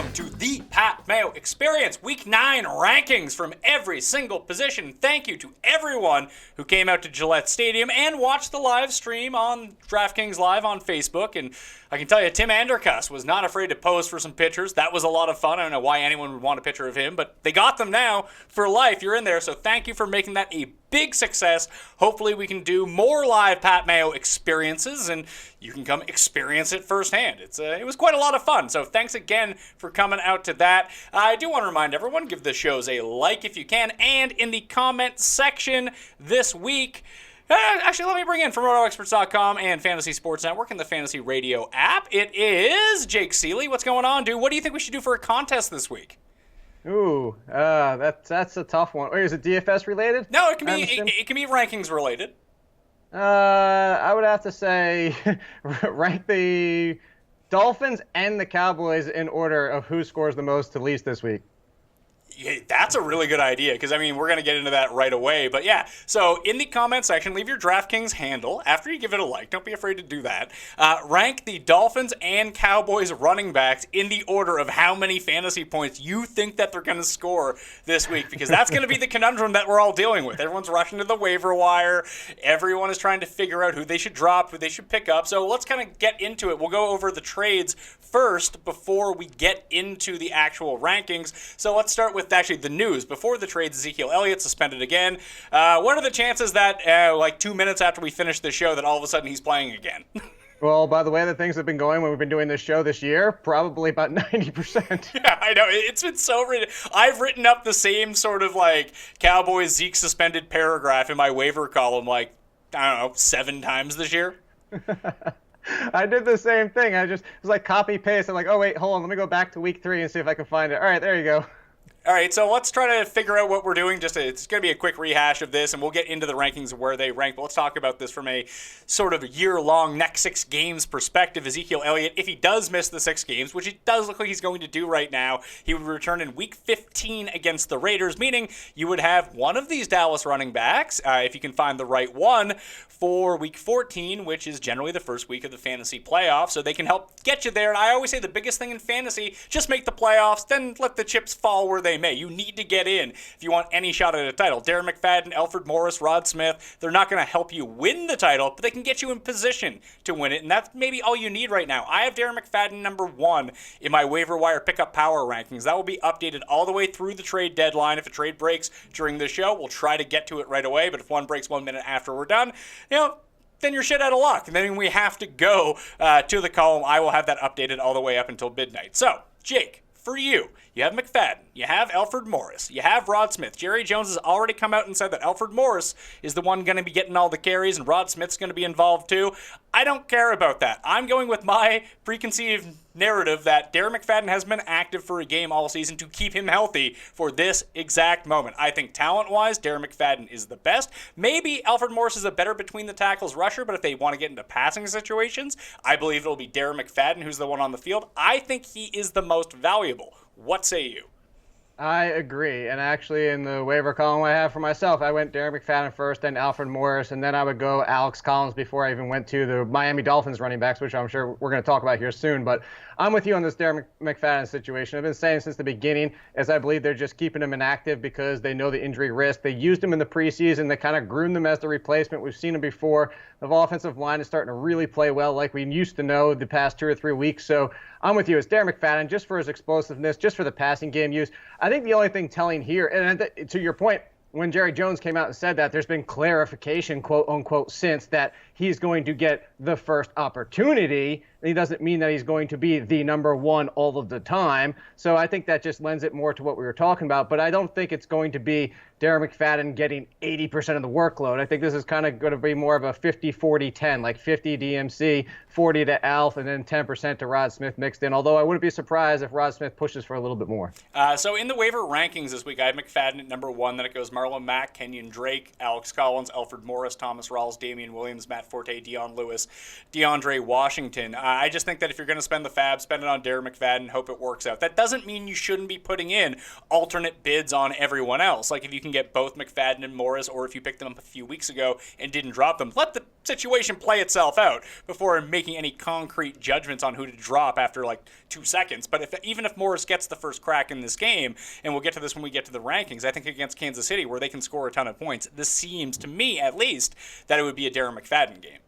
welcome to the Pat Mayo Experience, Week 9 rankings from every single position. Thank you to everyone who came out to Gillette Stadium and watched the live stream on Draftkings Live on Facebook. And I can tell you, Tim Andercuss was not afraid to pose for some pictures. That was a lot of fun. I don't know why anyone would want a picture of him, but they got them now for life. You're in there, so thank you for making that a big success. Hopefully we can do more live Pat Mayo experiences, and you can come experience it firsthand. It was quite a lot of fun, so thanks again for coming out to that. I do want to remind everyone, give the shows a like if you can, and in the comment section this week, actually, let me bring in from RotoExperts.com and Fantasy Sports Network and the Fantasy Radio app. It is Jake Ciely. What's going on, dude? What do you think we should do for a contest this week? Ooh, that's a tough one. Wait, is it DFS related? No, it can be rankings related. I would have to say rank the Dolphins and the Cowboys in order of who scores the most to least this week. Yeah, that's a really good idea, because, I mean, we're going to get into that right away. But, yeah, so in the comment section, leave your DraftKings handle after you give it a like. Don't be afraid to do that. Rank the Dolphins and Cowboys running backs in the order of how many fantasy points you think that they're going to score this week, because that's going to be the conundrum that we're all dealing with. Everyone's rushing to the waiver wire. Everyone is trying to figure out who they should drop, who they should pick up. So let's kind of get into it. We'll go over the trades first before we get into the actual rankings. So let's start with actually the news. Before the trades, Ezekiel Elliott suspended again. What are the chances that like 2 minutes after we finish the show that all of a sudden he's playing again? Well, by the way that things have been going when we've been doing this show this year, probably about 90%. Yeah, I know. It's been so written. I've written up the same sort of like Cowboys Zeke suspended paragraph in my waiver column like, I don't know, 7 times this year. I did the same thing. It was like copy paste. I'm like, oh wait, hold on, let me go back to week 3 and see if I can find it. All right, there you go. All right, so let's try to figure out what we're doing. It's going to be a quick rehash of this, and we'll get into the rankings of where they rank. But let's talk about this from a sort of year-long, next 6 games perspective. Ezekiel Elliott, if he does miss the 6 games, which it does look like he's going to do right now, he would return in Week 15 against the Raiders, meaning you would have one of these Dallas running backs, if you can find the right one, for Week 14, which is generally the first week of the fantasy playoffs, so they can help get you there. And I always say the biggest thing in fantasy, just make the playoffs, then let the chips fall where they may. You need to get in if you want any shot at a title. Darren McFadden, Alfred Morris, Rod Smith, they're not going to help you win the title, but they can get you in position to win it, and that's maybe all you need right now. I have Darren McFadden number 1 in my waiver wire pickup power rankings. That will be updated all the way through the trade deadline. If a trade breaks during the show, we'll try to get to it right away, but if one breaks 1 minute after we're done, then you're shit out of luck. And then we have to go to the column. I will have that updated all the way up until midnight. So, Jake, for you have McFadden, you have Alfred Morris, you have Rod Smith. Jerry Jones has already come out and said that Alfred Morris is the one going to be getting all the carries and Rod Smith's going to be involved too. I don't care about that. I'm going with my preconceived narrative that Darren McFadden has been active for a game all season to keep him healthy for this exact moment. I think talent-wise, Darren McFadden is the best. Maybe Alfred Morris is a better between-the-tackles rusher, but if they want to get into passing situations, I believe it'll be Darren McFadden who's the one on the field. I think he is the most valuable. What say you? I agree. And actually, in the waiver column I have for myself, I went Darren McFadden first, then Alfred Morris, and then I would go Alex Collins before I even went to the Miami Dolphins running backs, which I'm sure we're going to talk about here soon. But I'm with you on this Darren McFadden situation. I've been saying since the beginning, as I believe they're just keeping him inactive because they know the injury risk. They used him in the preseason. They kind of groomed him as the replacement. We've seen him before. The offensive line is starting to really play well like we used to know the past 2 or 3 weeks. So I'm with you. It's Darren McFadden just for his explosiveness, just for the passing game use. I think the only thing telling here, and to your point, when Jerry Jones came out and said that, there's been clarification, quote unquote, since that he's going to get the first opportunity. He doesn't mean that he's going to be the number 1 all of the time. So I think that just lends it more to what we were talking about. But I don't think it's going to be Darren McFadden getting 80% of the workload. I think this is kind of going to be more of a 50-40-10, like 50 DMC, 40 to Alf, and then 10% to Rod Smith mixed in. Although I wouldn't be surprised if Rod Smith pushes for a little bit more. So in the waiver rankings this week, I have McFadden at number 1. Then it goes Marlon Mack, Kenyon Drake, Alex Collins, Alfred Morris, Thomas Rawls, Damian Williams, Matt Matt Forte, Dion Lewis, DeAndre Washington. I just think that if you're going to spend the fab, spend it on Darren McFadden, hope it works out. That doesn't mean you shouldn't be putting in alternate bids on everyone else. Like if you can get both McFadden and Morris, or if you picked them up a few weeks ago and didn't drop them, let the situation play itself out before making any concrete judgments on who to drop after like 2 seconds. But even if Morris gets the first crack in this game, and we'll get to this when we get to the rankings, I think against Kansas City, where they can score a ton of points, this seems to me at least that it would be a Darren McFadden game.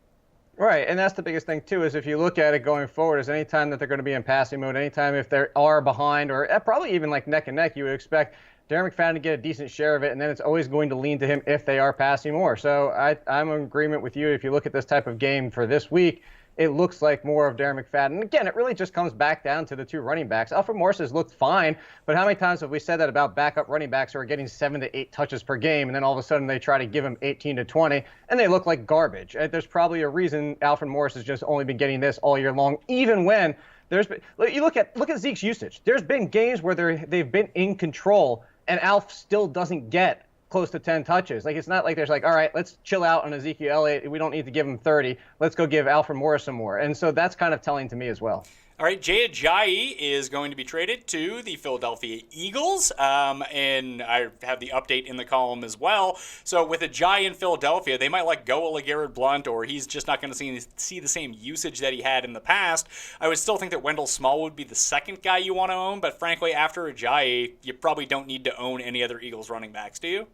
Right, and that's the biggest thing too, is if you look at it going forward, is any time that they're going to be in passing mode, anytime if they are behind, or probably even like neck and neck, you would expect Darren McFadden to get a decent share of it, and then it's always going to lean to him if they are passing more. So I'm in agreement with you. If you look at this type of game for this week, it looks like more of Darren McFadden. Again, it really just comes back down to the two running backs. Alfred Morris has looked fine, but how many times have we said that about backup running backs who are getting 7 to 8 touches per game, and then all of a sudden they try to give him 18 to 20, and they look like garbage? There's probably a reason Alfred Morris has just only been getting this all year long, even when there's been, you look at Zeke's usage. There's been games where they've been in control, and Alf still doesn't get close to 10 touches. Like, it's not like there's like, all right, let's chill out on Ezekiel Elliott. We don't need to give him 30. Let's go give Alfred Morris some more. And so that's kind of telling to me as well. All right, Jay Ajayi is going to be traded to the Philadelphia Eagles, and I have the update in the column as well. So with Ajayi in Philadelphia, they might let go of LeGarrette Blount, or he's just not going to see the same usage that he had in the past. I would still think that Wendell Small would be the second guy you want to own, but frankly, after Ajayi, you probably don't need to own any other Eagles running backs, do you?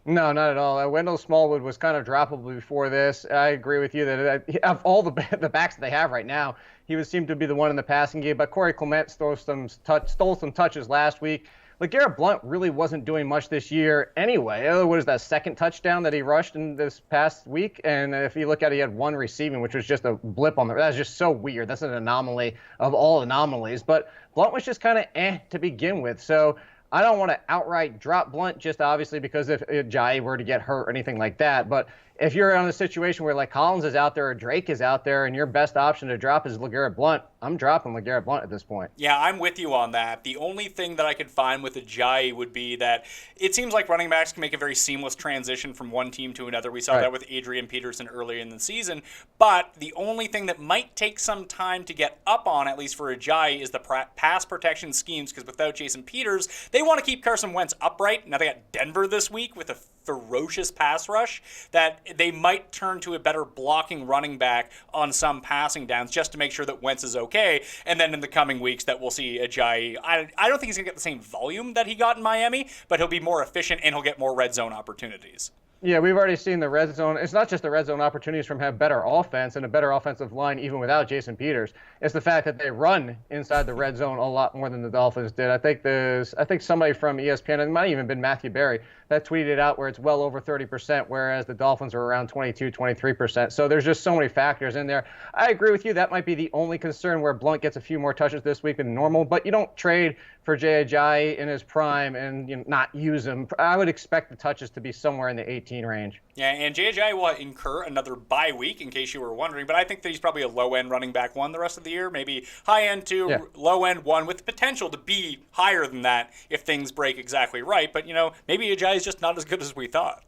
No, not at all. Wendell Smallwood was kind of droppable before this. I agree with you that of all the backs that they have right now, he would seem to be the one in the passing game. But Corey Clement stole some touches last week. LeGarrette Blount really wasn't doing much this year anyway. What is that, second touchdown that he rushed in this past week? And if you look at it, he had one receiving, which was just a blip on that's just so weird. That's an anomaly of all anomalies. But Blount was just kind of to begin with. So I don't want to outright drop Blount, just obviously because if Ajayi were to get hurt or anything like that. But if you're in a situation where like Collins is out there or Drake is out there and your best option to drop is LeGarrette Blount, I'm dropping LeGarrette Blount at this point. Yeah, I'm with you on that. The only thing that I could find with Ajayi would be that it seems like running backs can make a very seamless transition from one team to another. We saw that with Adrian Peterson earlier in the season. But the only thing that might take some time to get up on, at least for Ajayi, is the pass protection schemes, because without Jason Peters, they want to keep Carson Wentz upright. Now they got Denver this week with a ferocious pass rush that they might turn to a better blocking running back on some passing downs just to make sure that Wentz is okay. And then in the coming weeks that we'll see Ajayi, I don't think he's going to get the same volume that he got in Miami, but he'll be more efficient and he'll get more red zone opportunities. Yeah, we've already seen the red zone. It's not just the red zone opportunities from having better offense and a better offensive line even without Jason Peters. It's the fact that they run inside the red zone a lot more than the Dolphins did. I think somebody from ESPN, it might have even been Matthew Berry, that tweeted out where it's well over 30%, whereas the Dolphins are around 22, 23%. So there's just so many factors in there. I agree with you. That might be the only concern where Blount gets a few more touches this week than normal, but you don't trade for Jay Ajayi in his prime and not use him. I would expect the touches to be somewhere in the 18 range. Yeah, and Jay Ajayi will incur another bye week, in case you were wondering, but I think that he's probably a low-end running back 1 the rest of the year, maybe high-end 2, low-end 1, with the potential to be higher than that if things break exactly right. But, maybe Ajayi is just not as good as we thought.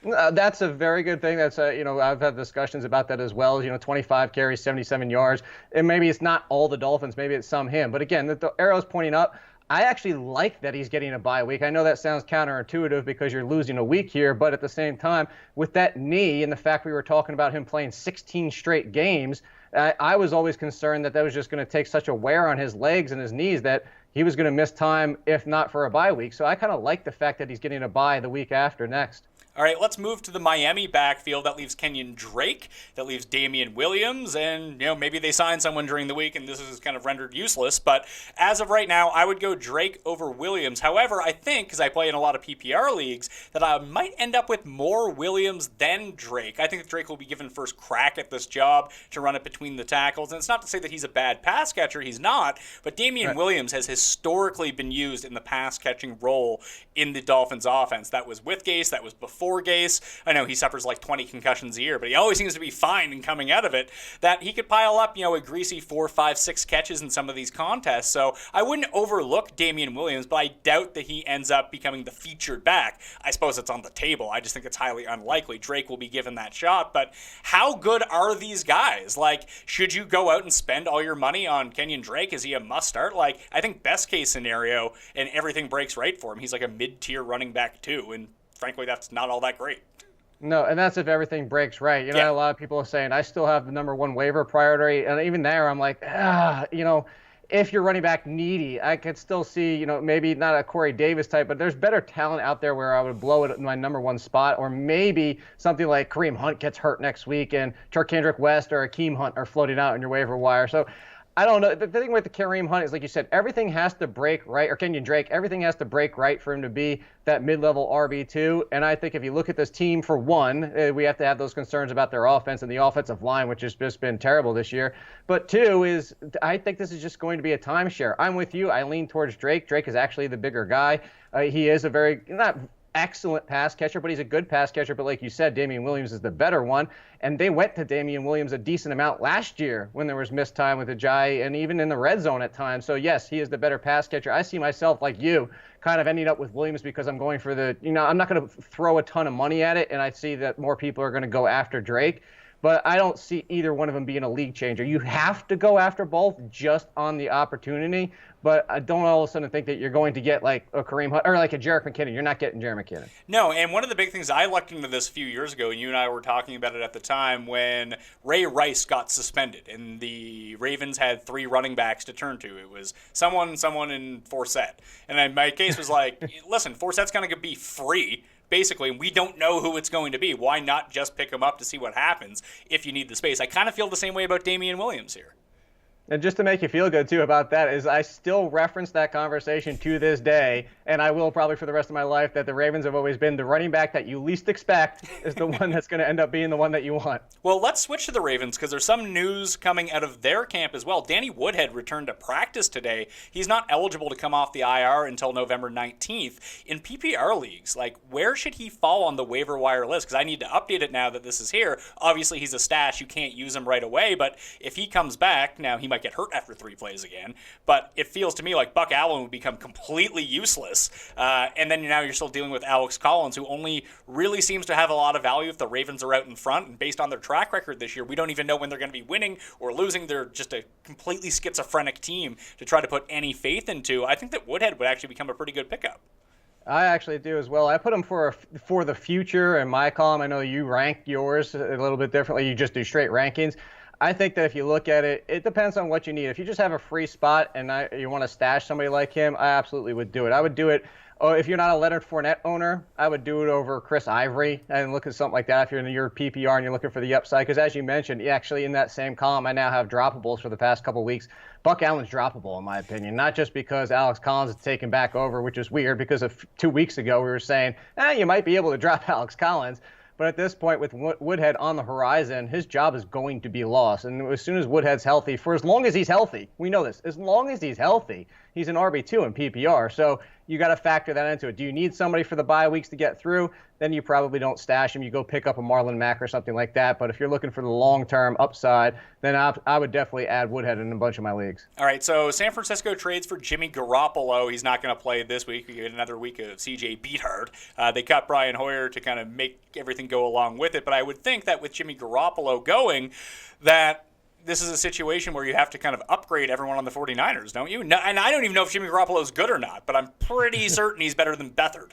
That's a very good thing. That's I've had discussions about that as well. 25 carries, 77 yards, and maybe it's not all the Dolphins, maybe it's some him. But again, the arrow's pointing up. I actually like that he's getting a bye week. I know that sounds counterintuitive because you're losing a week here, but at the same time, with that knee and the fact we were talking about him playing 16 straight games, I was always concerned that was just going to take such a wear on his legs and his knees that he was going to miss time, if not for a bye week. So I kind of like the fact that he's getting a bye the week after next. All right, let's move to the Miami backfield. That leaves Kenyon Drake. That leaves Damian Williams. And, maybe they sign someone during the week and this is kind of rendered useless. But as of right now, I would go Drake over Williams. However, I think, because I play in a lot of PPR leagues, that I might end up with more Williams than Drake. I think that Drake will be given first crack at this job to run it between the tackles. And it's not to say that he's a bad pass catcher. He's not. But Damian Williams has historically been used in the pass catching role in the Dolphins offense. That was with Gase. That was before for Gase. I know he suffers like 20 concussions a year, but he always seems to be fine and coming out of it, that he could pile up, a greasy 4, 5, 6 catches in some of these contests. So I wouldn't overlook Damian Williams, but I doubt that he ends up becoming the featured back. I suppose it's on the table. I just think it's highly unlikely. Drake will be given that shot, but how good are these guys? Like, should you go out and spend all your money on Kenyon Drake? Is he a must start? Like, I think best case scenario, and everything breaks right for him, he's like a mid-tier running back too, and frankly, that's not all that great. No, and that's if everything breaks right. A lot of people are saying, I still have the number 1 waiver priority, and even there, I'm like, if you're running back needy, I could still see, maybe not a Corey Davis type, but there's better talent out there where I would blow it in my number 1 spot, or maybe something like Kareem Hunt gets hurt next week and Kendrick West or Akeem Hunt are floating out on your waiver wire. So I don't know. The thing with the Kareem Hunt is, like you said, everything has to break right, or Kenyon Drake, everything has to break right for him to be that mid-level RB2. And I think if you look at this team, for one, we have to have those concerns about their offense and the offensive line, which has just been terrible this year. But 2 is, I think this is just going to be a timeshare. I'm with you. I lean towards Drake. Drake is actually the bigger guy. He is a very, not excellent pass catcher, but he's a good pass catcher. But like you said, Damian Williams is the better one. And they went to Damian Williams a decent amount last year when there was missed time with Ajayi and even in the red zone at times. So yes, he is the better pass catcher. I see myself, like you, kind of ending up with Williams because I'm going for the, I'm not going to throw a ton of money at it. And I see that more people are going to go after Drake. But I don't see either one of them being a league changer. You have to go after both just on the opportunity. But I don't all of a sudden think that you're going to get like a Kareem Hunt or like a Jerick McKinnon. You're not getting Jerick McKinnon. No, and one of the big things, I looked into this a few years ago, and you and I were talking about it at the time when Ray Rice got suspended, and the Ravens had 3 running backs to turn to. It was someone, and Forsett. And then my case was like, listen, Forsett's going to be free. Basically, we don't know who it's going to be. Why not just pick him up to see what happens if you need the space? I kind of feel the same way about Damian Williams here. And just to make you feel good, too, about that is I still reference that conversation to this day, and I will probably for the rest of my life, that the Ravens have always been the running back that you least expect is the one that's going to end up being the one that you want. Well, let's switch to the Ravens because there's some news coming out of their camp as well. Danny Woodhead returned to practice today. He's not eligible to come off the IR until November 19th. In PPR leagues, like, where should he fall on the waiver wire list? Because I need to update it now that this is here. Obviously, he's a stash. You can't use him right away, but if he comes back, now he might get hurt after 3 plays again, but it feels to me like Buck Allen would become completely useless, and then now you're still dealing with Alex Collins, who only really seems to have a lot of value if the Ravens are out in front, and based on their track record this year, we don't even know when they're going to be winning or losing. They're just a completely schizophrenic team to try to put any faith into. I think that Woodhead would actually become a pretty good pickup. I actually do as well. I put him for the future in my column. I know you rank yours a little bit differently. You just do straight rankings. I think that if you look at it, it depends on what you need. If you just have a free spot and you want to stash somebody like him, I absolutely would do it. I would do it. If you're not a Leonard Fournette owner, I would do it over Chris Ivory and look at something like that if you're in your PPR and you're looking for the upside. Because as you mentioned, actually in that same column, I now have droppables for the past couple of weeks. Buck Allen's droppable, in my opinion, not just because Alex Collins is taken back over, which is weird because of 2 weeks ago we were saying, you might be able to drop Alex Collins. But at this point, with Woodhead on the horizon, his job is going to be lost. And as soon as Woodhead's healthy, for as long as he's healthy, we know this, as long as he's healthy, he's an RB2 in PPR. So you got to factor that into it. Do you need somebody for the bye weeks to get through? Then you probably don't stash him. You go pick up a Marlon Mack or something like that. But if you're looking for the long-term upside, then I would definitely add Woodhead in a bunch of my leagues. All right, so San Francisco trades for Jimmy Garoppolo. He's not going to play this week. We get another week of CJ Beathard. They cut Brian Hoyer to kind of make everything go along with it. But I would think that with Jimmy Garoppolo going, that this is a situation where you have to kind of upgrade everyone on the 49ers, don't you? No, and I don't even know if Jimmy Garoppolo is good or not, but I'm pretty certain he's better than Beathard.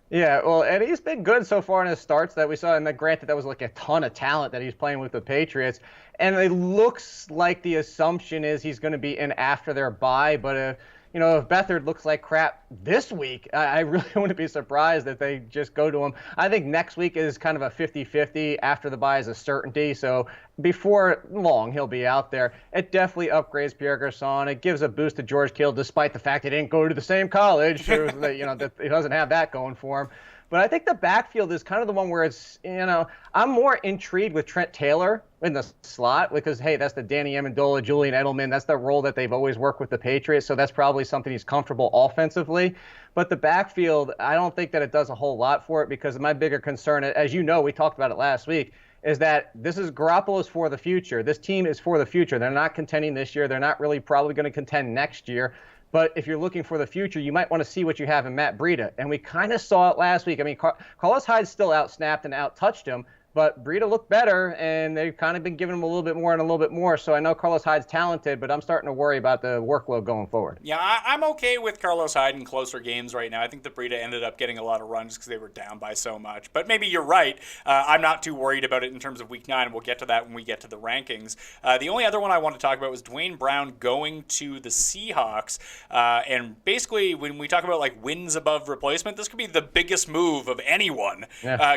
Yeah, well, and he's been good so far in his starts that we saw, and granted that was like a ton of talent that he's playing with the Patriots, and it looks like the assumption is he's going to be in after their bye, but if Beathard looks like crap this week, I really wouldn't be surprised if they just go to him. I think next week is kind of a 50-50. After the bye is a certainty. So before long, he'll be out there. It definitely upgrades Pierre Garçon. It gives a boost to George Kittle, despite the fact he didn't go to the same college. That he doesn't have that going for him. But I think the backfield is kind of the one where it's, I'm more intrigued with Trent Taylor in the slot because, hey, that's the Danny Amendola, Julian Edelman. That's the role that they've always worked with the Patriots. So that's probably something he's comfortable offensively. But the backfield, I don't think that it does a whole lot for it because my bigger concern, as you know, we talked about it last week, is that this is Garoppolo's for the future. This team is for the future. They're not contending this year. They're not really probably going to contend next year. But if you're looking for the future, you might want to see what you have in Matt Breida. And we kind of saw it last week. I mean, Carlos Hyde still out-snapped and out-touched him, but Breida looked better, and they've kind of been giving him a little bit more and a little bit more. So I know Carlos Hyde's talented, but I'm starting to worry about the workload going forward. Yeah, I'm okay with Carlos Hyde in closer games right now. I think the Breida ended up getting a lot of runs because they were down by so much. But maybe you're right. I'm not too worried about it in terms of Week 9, and we'll get to that when we get to the rankings. The only other one I want to talk about was Dwayne Brown going to the Seahawks. And basically, when we talk about like wins above replacement, this could be the biggest move of anyone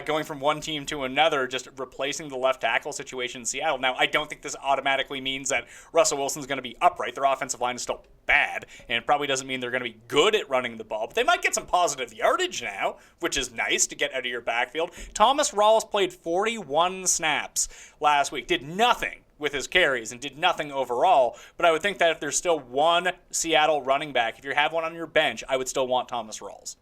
going from one team to another, just replacing the left tackle situation in Seattle. Now, I don't think this automatically means that Russell Wilson's going to be upright. Their offensive line is still bad, and it probably doesn't mean they're going to be good at running the ball, but they might get some positive yardage now, which is nice to get out of your backfield. Thomas Rawls played 41 snaps last week, did nothing with his carries and did nothing overall, but I would think that if there's still one Seattle running back, if you have one on your bench, I would still want Thomas Rawls.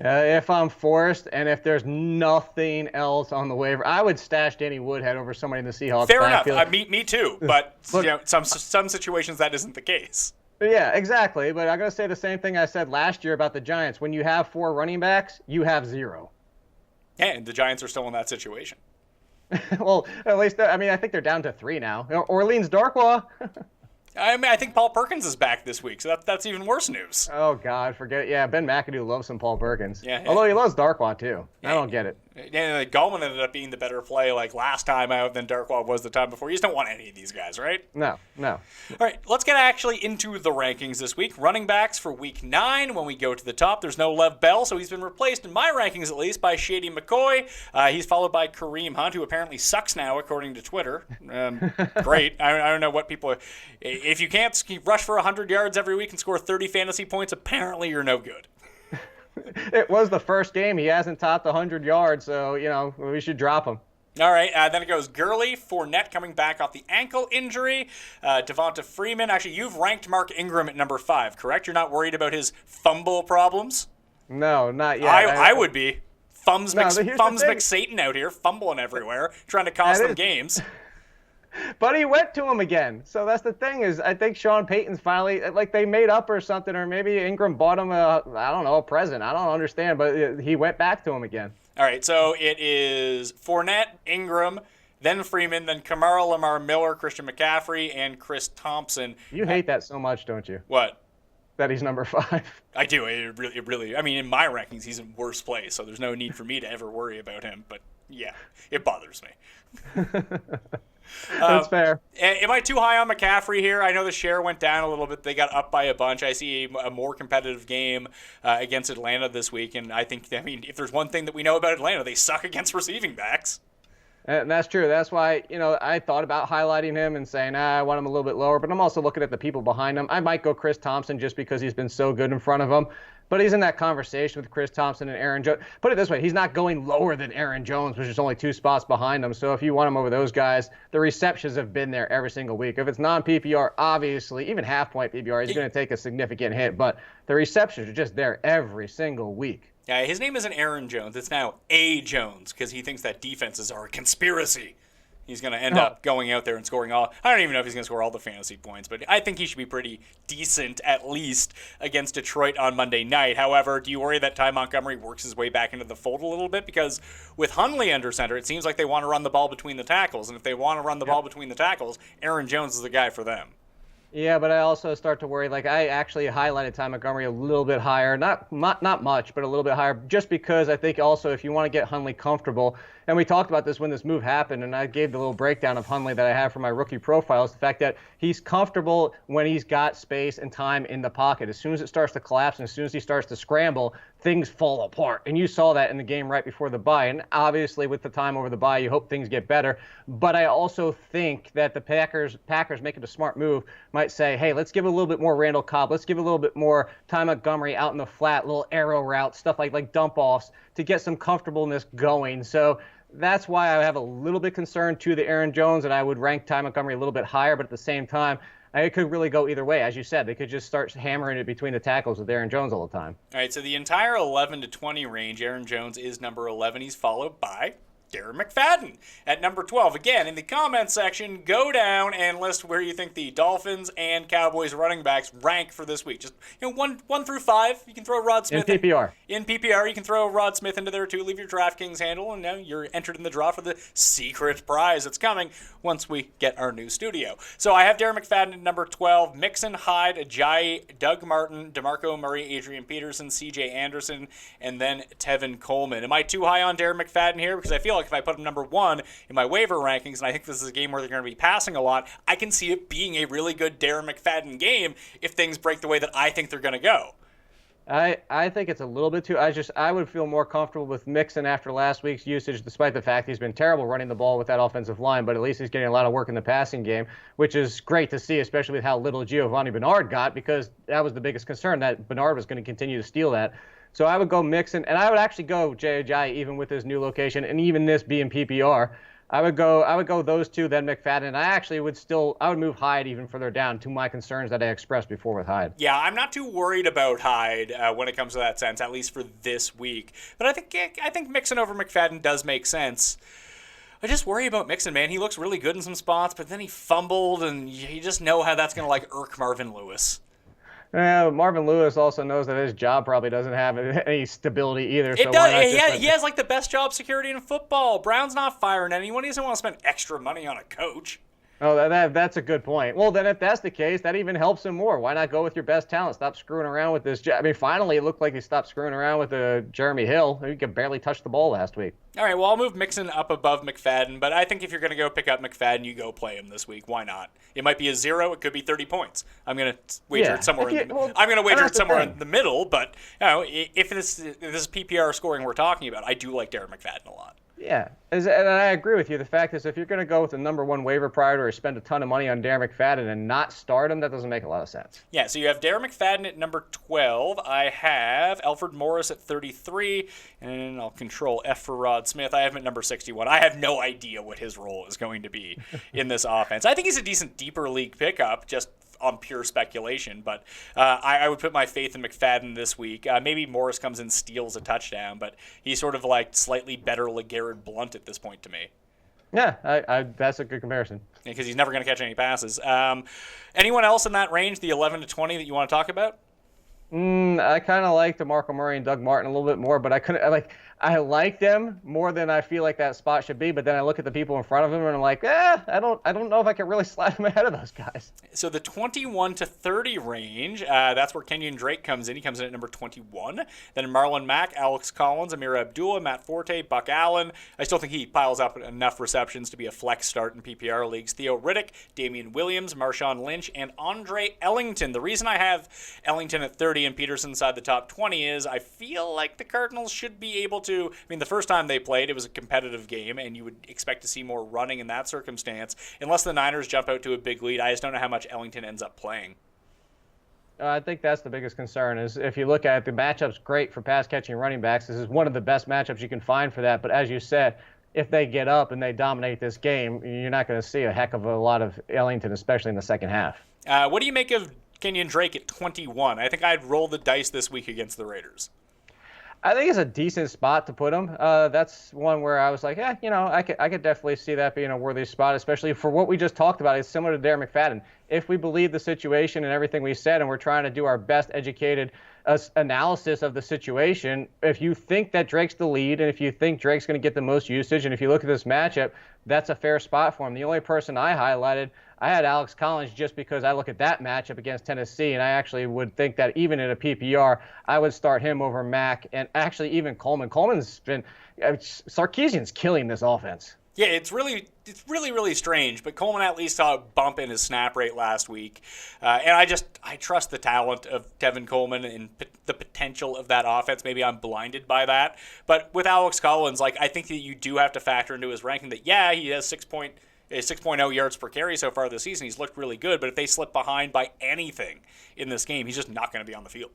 If I'm forced and if there's nothing else on the waiver, I would stash Danny Woodhead over somebody in the Seahawks. Fair enough. Me too. But look, some situations that isn't the case. Yeah, exactly. But I'm going to say the same thing I said last year about the Giants. When you have 4 running backs, you have 0. And the Giants are still in that situation. Well, at least, I think they're down to 3 now. Orleans Darkwa. I think Paul Perkins is back this week, so that's even worse news. Oh, God, forget it. Yeah, Ben McAdoo loves some Paul Perkins. Yeah. Although he loves Darkwa, too. Yeah. I don't get it. Yeah, Gallman ended up being the better play like last time out than Darkwa was the time before. You just don't want any of these guys, right? No. All right, let's get actually into the rankings this week. Running backs for Week 9. When we go to the top, there's no Lev Bell, so he's been replaced, in my rankings at least, by Shady McCoy. He's followed by Kareem Hunt, who apparently sucks now, according to Twitter. Great. I don't know what people... If you can't rush for 100 yards every week and score 30 fantasy points, apparently you're no good. It was the first game. He hasn't topped 100 yards, so, we should drop him. All right, then it goes Gurley, Fournette coming back off the ankle injury, Devonta Freeman. Actually, you've ranked Mark Ingram at number 5, correct? You're not worried about his fumble problems? No, not yet. I would be. Thumbs McSatan McSatan out here, fumbling everywhere, trying to cost them games. But he went to him again. So that's the thing is I think Sean Payton's finally, like they made up or something, or maybe Ingram bought him a present. I don't understand, but he went back to him again. All right, so it is Fournette, Ingram, then Freeman, then Kamara, Lamar Miller, Christian McCaffrey, and Chris Thompson. You hate that so much, don't you? What? That he's number 5. I do. It really. I mean, in my rankings, he's in worse place, so there's no need for me to ever worry about him. But yeah, it bothers me. That's fair. Am I too high on McCaffrey here? I know the share went down a little bit. They got up by a bunch. I see a more competitive game against Atlanta this week, and if there's one thing that we know about Atlanta, they suck against receiving backs. And that's true. That's why, I thought about highlighting him and saying, I want him a little bit lower, but I'm also looking at the people behind him. I might go Chris Thompson just because he's been so good in front of him. But he's in that conversation with Chris Thompson and Aaron Jones. Put it this way, he's not going lower than Aaron Jones, which is only 2 spots behind him. So if you want him over those guys, the receptions have been there every single week. If it's non-PPR, obviously, even half-point PPR, he's going to take a significant hit. But the receptions are just there every single week. Yeah, his name isn't Aaron Jones. It's now A. Jones because he thinks that defenses are a conspiracy. He's going to end up going out there and scoring all... I don't even know if he's going to score all the fantasy points, but I think he should be pretty decent, at least, against Detroit on Monday night. However, do you worry that Ty Montgomery works his way back into the fold a little bit? Because with Hundley under center, it seems like they want to run the ball between the tackles. And if they want to run the ball between the tackles, Aaron Jones is the guy for them. Yeah, but I also start to worry. Like, I actually highlighted Ty Montgomery a little bit higher. Not much, but a little bit higher, just because I think also if you want to get Hundley comfortable, and we talked about this when this move happened, and I gave the little breakdown of Hundley that I have for my rookie profiles, the fact that he's comfortable when he's got space and time in the pocket. As soon as it starts to collapse and as soon as he starts to scramble, things fall apart. And you saw that in the game right before the bye. And obviously, with the time over the bye, you hope things get better. But I also think that the Packers making a smart move might say, hey, let's give a little bit more Randall Cobb. Let's give a little bit more Ty Montgomery out in the flat, little arrow routes, stuff like dump offs to get some comfortableness going. So that's why I have a little bit concerned to the Aaron Jones, and I would rank Ty Montgomery a little bit higher. But at the same time, it could really go either way. As you said, they could just start hammering it between the tackles with Aaron Jones all the time. All right, so the entire 11 to 20 range, Aaron Jones is number 11. He's followed by Darren McFadden at number 12. Again, in the comments section, go down and list where you think the Dolphins and Cowboys running backs rank for this week. Just 1 through 5. You can throw Rod Smith in PPR. In PPR, you can throw Rod Smith into there too. Leave your Draftkings handle, and now you're entered in the draw for the secret prize that's coming once we get our new studio. So I have Darren McFadden at number 12, Mixon, Hyde, Ajayi, Doug Martin, DeMarco Murray, Adrian Peterson, C.J. Anderson, and then Tevin Coleman. Am I too high on Darren McFadden here? Because I feel like if I put him number 1 in my waiver rankings, and I think this is a game where they're going to be passing a lot, I can see it being a really good Darren McFadden game if things break the way that I think they're going to go. I think it's a little bit too. I would feel more comfortable with Mixon after last week's usage, despite the fact he's been terrible running the ball with that offensive line. But at least he's getting a lot of work in the passing game, which is great to see, especially with how little Giovanni Bernard got, because that was the biggest concern, that Bernard was going to continue to steal that. So I would go Mixon, and I would actually go Jay Ajayi, even with his new location, and even this being PPR. I would go those two, then McFadden. And I would move Hyde even further down to my concerns that I expressed before with Hyde. Yeah, I'm not too worried about Hyde when it comes to that sense, at least for this week. But I think Mixon over McFadden does make sense. I just worry about Mixon, man. He looks really good in some spots, but then he fumbled, and you just know how that's going to irk Marvin Lewis. Marvin Lewis also knows that his job probably doesn't have any stability either. It does. He has the best job security in football. Brown's not firing anyone. He doesn't want to spend extra money on a coach. Oh, that's a good point. Well, then if that's the case, that even helps him more. Why not go with your best talent? Stop screwing around with this. I mean, finally, it looked like he stopped screwing around with Jeremy Hill. He could barely touch the ball last week. All right, well, I'll move Mixon up above McFadden, but I think if you're going to go pick up McFadden, you go play him this week. Why not? It might be a 0. It could be 30 points. I'm going to wager it somewhere in the middle, but if this is PPR scoring we're talking about, I do like Darren McFadden a lot. Yeah, and I agree with you. The fact is, if you're going to go with the number 1 waiver priority or spend a ton of money on Darren McFadden and not start him, that doesn't make a lot of sense. Yeah, so you have Darren McFadden at number 12. I have Alfred Morris at 33, and I'll control F for Rod Smith. I have him at number 61. I have no idea what his role is going to be in this offense. I think he's a decent deeper league pickup, just on pure speculation, but I would put my faith in McFadden this week. Maybe Morris comes and steals a touchdown, but he's sort of like slightly better LeGarrette Blount at this point to me. Yeah, that's a good comparison. Because he's never going to catch any passes. Anyone else in that range, the 11 to 20, that you want to talk about? I kind of like DeMarco Murray and Doug Martin a little bit more, but I like them more than I feel like that spot should be. But then I look at the people in front of him and I'm like, I don't know if I can really slide him ahead of those guys. So the 21 to 30 range, that's where Kenyon Drake comes in. He comes in at number 21. Then Marlon Mack, Alex Collins, Amir Abdullah, Matt Forte, Buck Allen. I still think he piles up enough receptions to be a flex start in PPR leagues. Theo Riddick, Damian Williams, Marshawn Lynch, and Andre Ellington. The reason I have Ellington at 30 and Peterson inside the top 20 is I feel like the Cardinals should be able to. I mean, the first time they played, it was a competitive game, and you would expect to see more running in that circumstance. Unless the Niners jump out to a big lead, I just don't know how much Ellington ends up playing. I think that's the biggest concern is if you look at it, the matchup's great for pass-catching running backs. This is one of the best matchups you can find for that. But as you said, if they get up and they dominate this game, you're not going to see a heck of a lot of Ellington, especially in the second half. What do you make of Kenyon Drake at 21? I think I'd roll the dice this week against the Raiders. I think it's a decent spot to put him. That's one where I was like, I could definitely see that being a worthy spot, especially for what we just talked about. It's similar to Darren McFadden. If we believe the situation and everything we said, and we're trying to do our best educated analysis of the situation, if you think that Drake's the lead, and if you think Drake's going to get the most usage, and if you look at this matchup, that's a fair spot for him. The only person I highlighted, I had Alex Collins just because I look at that matchup against Tennessee, and I actually would think that even in a PPR, I would start him over Mack and actually even Coleman. Coleman's been – Sarkisian's killing this offense. Yeah, it's really strange. But Coleman at least saw a bump in his snap rate last week, and I trust the talent of Tevin Coleman and the potential of that offense. Maybe I'm blinded by that, but with Alex Collins, like I think that you do have to factor into his ranking that he has 6.0 yards per carry so far this season. He's looked really good, but if they slip behind by anything in this game, he's just not going to be on the field.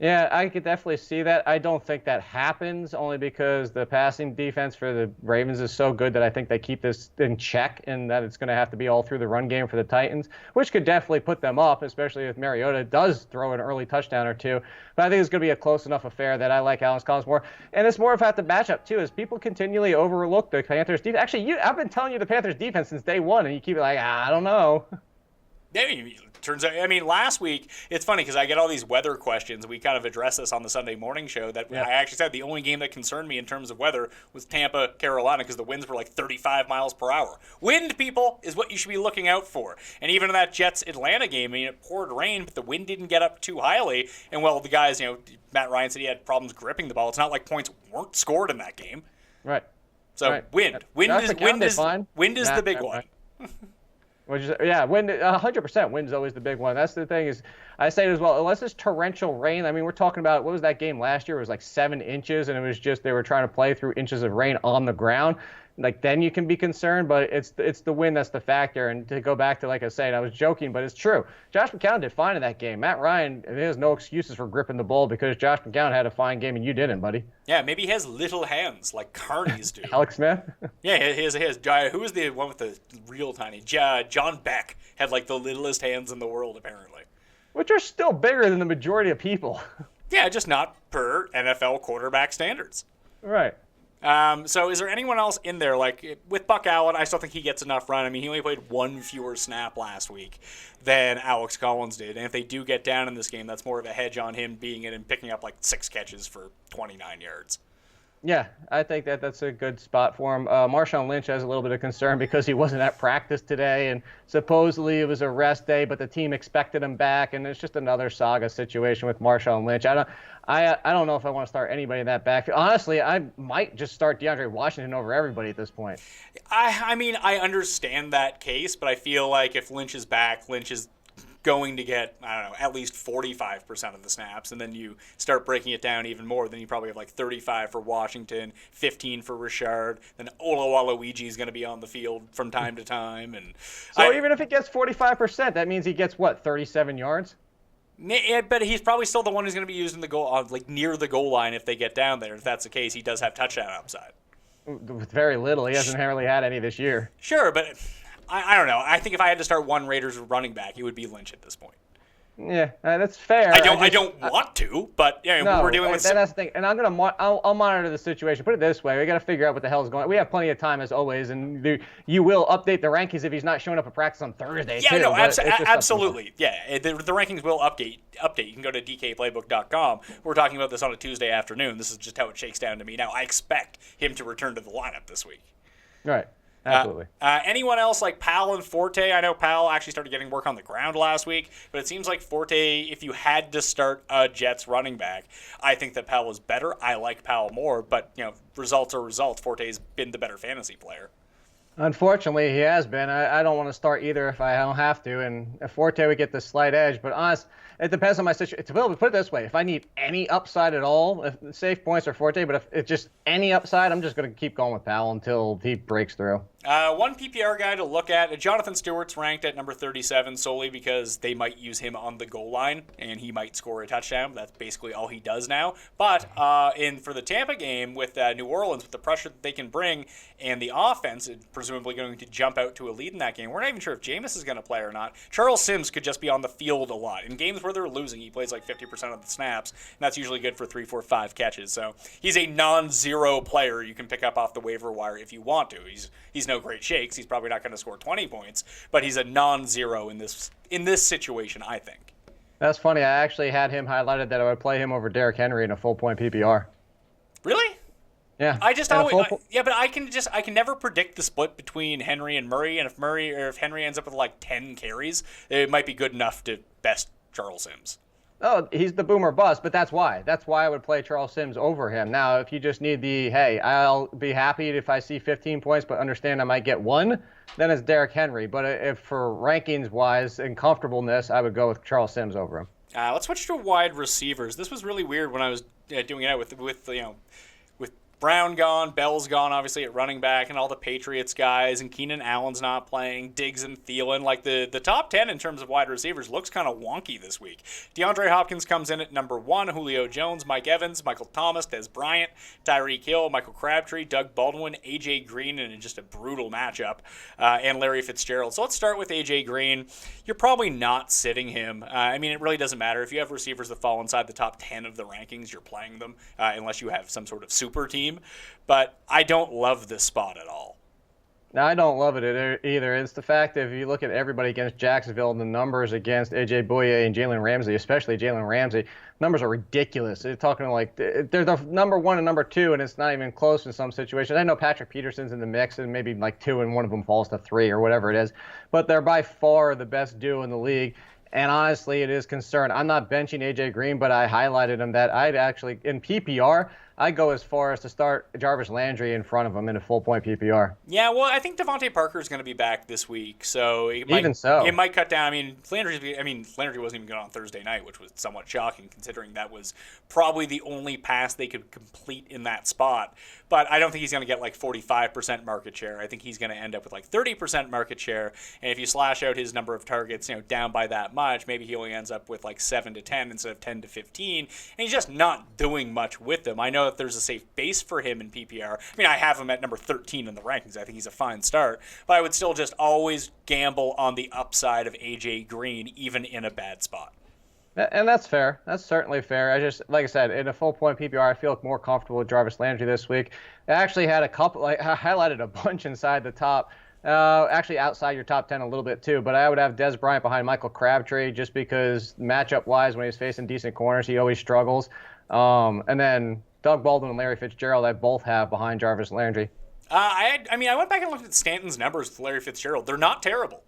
Yeah, I could definitely see that. I don't think that happens only because the passing defense for the Ravens is so good that I think they keep this in check and that it's going to have to be all through the run game for the Titans, which could definitely put them up, especially if Mariota does throw an early touchdown or two. But I think it's going to be a close enough affair that I like Alex Collins more. And it's more about the matchup, too, as people continually overlook the Panthers' defense. Actually, I've been telling you the Panthers' defense since day one, and you keep like, I don't know. Yeah, turns out, last week, it's funny because I get all these weather questions. We kind of addressed this on the Sunday morning show that I actually said the only game that concerned me in terms of weather was Tampa, Carolina, because the winds were like 35 miles per hour. Wind, people, is what you should be looking out for. And even in that Jets-Atlanta game, it poured rain, but the wind didn't get up too highly. And, the guys, Matt Ryan said he had problems gripping the ball. It's not like points weren't scored in that game. Right. So, right. Wind is the big one. Wind, 100% wind's always the big one. That's the thing is, I say it as well, unless it's torrential rain. We're talking about, what was that game last year? It was like 7 inches, and it was just they were trying to play through inches of rain on the ground. Like, then you can be concerned, but it's the wind that's the factor. And to go back to, like I said, I was joking, but it's true. Josh McCown did fine in that game. Matt Ryan, he has no excuses for gripping the ball because Josh McCown had a fine game and you didn't, buddy. Yeah, maybe he has little hands like Carney's do. Alex Smith? Yeah, he has. Who was the one with the real tiny? John Beck had like the littlest hands in the world, apparently. Which are still bigger than the majority of people. Yeah, just not per NFL quarterback standards. Right. So is there anyone else in there? Like, with Buck Allen, I still think he gets enough run. He only played one fewer snap last week than Alex Collins did. And if they do get down in this game, that's more of a hedge on him being in and picking up like 6 catches for 29 yards. Yeah, I think that's a good spot for him. Marshawn Lynch has a little bit of concern because he wasn't at practice today, and supposedly it was a rest day, but the team expected him back, and it's just another saga situation with Marshawn Lynch. I don't know if I want to start anybody in that backfield. Honestly, I might just start DeAndre Washington over everybody at this point. I understand that case, but I feel like if Lynch is back, Lynch is going to get, at least 45% of the snaps, and then you start breaking it down even more, then you probably have like 35 for Washington, 15 for Richard, then Oluwaluigi is going to be on the field from time to time. And so even if he gets 45%, that means he gets, 37 yards? Yeah, but he's probably still the one who's going to be used in the goal, near the goal line if they get down there. If that's the case, he does have touchdown upside. With very little. He hasn't really had any this year. Sure, but I don't know. I think if I had to start one Raiders running back, it would be Lynch at this point. Yeah, that's fair. I don't want to, but we're dealing with. That's the thing, and I'll monitor the situation. Put it this way: we got to figure out what the hell is going on. We have plenty of time as always, and you will update the rankings if he's not showing up at practice on Thursday. Yeah, no, absolutely. Yeah, the rankings will update. You can go to dkplaybook.com. We're talking about this on a Tuesday afternoon. This is just how it shakes down to me now. I expect him to return to the lineup this week. Right. Absolutely. Anyone else like Powell and Forte? I know Powell actually started getting work on the ground last week, but it seems like Forte, if you had to start a Jets running back, I think that Powell is better. I like Powell more, but results are results. Forte's been the better fantasy player. Unfortunately, he has been. I don't want to start either if I don't have to, and if Forte would get the slight edge. But honest, it depends on my situation. Put it this way: if I need any upside at all, if safe points are Forte, but if it's just any upside, I'm just going to keep going with Powell until he breaks through. One PPR guy to look at, Jonathan Stewart's ranked at number 37 solely because they might use him on the goal line and he might score a touchdown. That's basically all he does now. But for the Tampa game with New Orleans, with the pressure that they can bring and the offense is presumably going to jump out to a lead in that game, we're not even sure if Jameis is going to play or not. Charles Sims could just be on the field a lot. In games where they're losing, he plays like 50% of the snaps, and that's usually good for 3, 4, 5 catches. So he's a non-zero player you can pick up off the waiver wire if you want to. He's no great shakes. He's probably not going to score 20 points, but he's a non-zero in this situation, I think. That's funny. I actually had him highlighted that I would play him over Derrick Henry in a full-point PPR. Really? Yeah. I just always, but I can never predict the split between Henry and Murray, and if Henry ends up with like 10 carries, it might be good enough to best Charles Sims. Oh, he's the boomer bust, but that's why. That's why I would play Charles Sims over him. Now, if you just need hey, I'll be happy if I see 15 points, but understand I might get one, then it's Derrick Henry. But if for rankings-wise and comfortableness, I would go with Charles Sims over him. Let's switch to wide receivers. This was really weird when I was doing it out with Brown gone, Bell's gone, obviously, at running back, and all the Patriots guys, and Keenan Allen's not playing, Diggs and Thielen. Like, the top 10 in terms of wide receivers looks kind of wonky this week. DeAndre Hopkins comes in at number 1, Julio Jones, Mike Evans, Michael Thomas, Des Bryant, Tyreek Hill, Michael Crabtree, Doug Baldwin, A.J. Green, and just a brutal matchup, and Larry Fitzgerald. So let's start with A.J. Green. You're probably not sitting him. I mean, it really doesn't matter. If you have receivers that fall inside the top 10 of the rankings, you're playing them, unless you have some sort of super team. But I don't love this spot at all. No, I don't love it either. It's the fact that if you look at everybody against Jacksonville and the numbers against A.J. Bouye and Jalen Ramsey, especially Jalen Ramsey, numbers are ridiculous. They're talking like they're the number 1 and number 2, and it's not even close in some situations. I know Patrick Peterson's in the mix, and maybe like 2, and one of them falls to 3 or whatever it is. But they're by far the best duo in the league. And honestly, it is concerned. I'm not benching A.J. Green, but I highlighted him that I'd actually, in PPR, I go as far as to start Jarvis Landry in front of him in a full-point PPR. Yeah, well, I think Devontae Parker is going to be back this week, so it might cut down. I mean, Landry wasn't even good on Thursday night, which was somewhat shocking considering that was probably the only pass they could complete in that spot. But I don't think he's going to get like 45% market share. I think he's going to end up with like 30% market share. And if you slash out his number of targets, down by that much, maybe he only ends up with like 7 to 10 instead of 10 to 15. And he's just not doing much with them. I know that there's a safe base for him in PPR. I mean, I have him at number 13 in the rankings. I think he's a fine start. But I would still just always gamble on the upside of A.J. Green, even in a bad spot. And that's fair. That's certainly fair. Like I said, in a full-point PPR, I feel more comfortable with Jarvis Landry this week. I actually had a couple, I highlighted a bunch inside the top, actually outside your top 10 a little bit too, but I would have Des Bryant behind Michael Crabtree just because matchup-wise, when he's facing decent corners, he always struggles. And then Doug Baldwin and Larry Fitzgerald, I both have behind Jarvis Landry. I went back and looked at Stanton's numbers with Larry Fitzgerald. They're not terrible.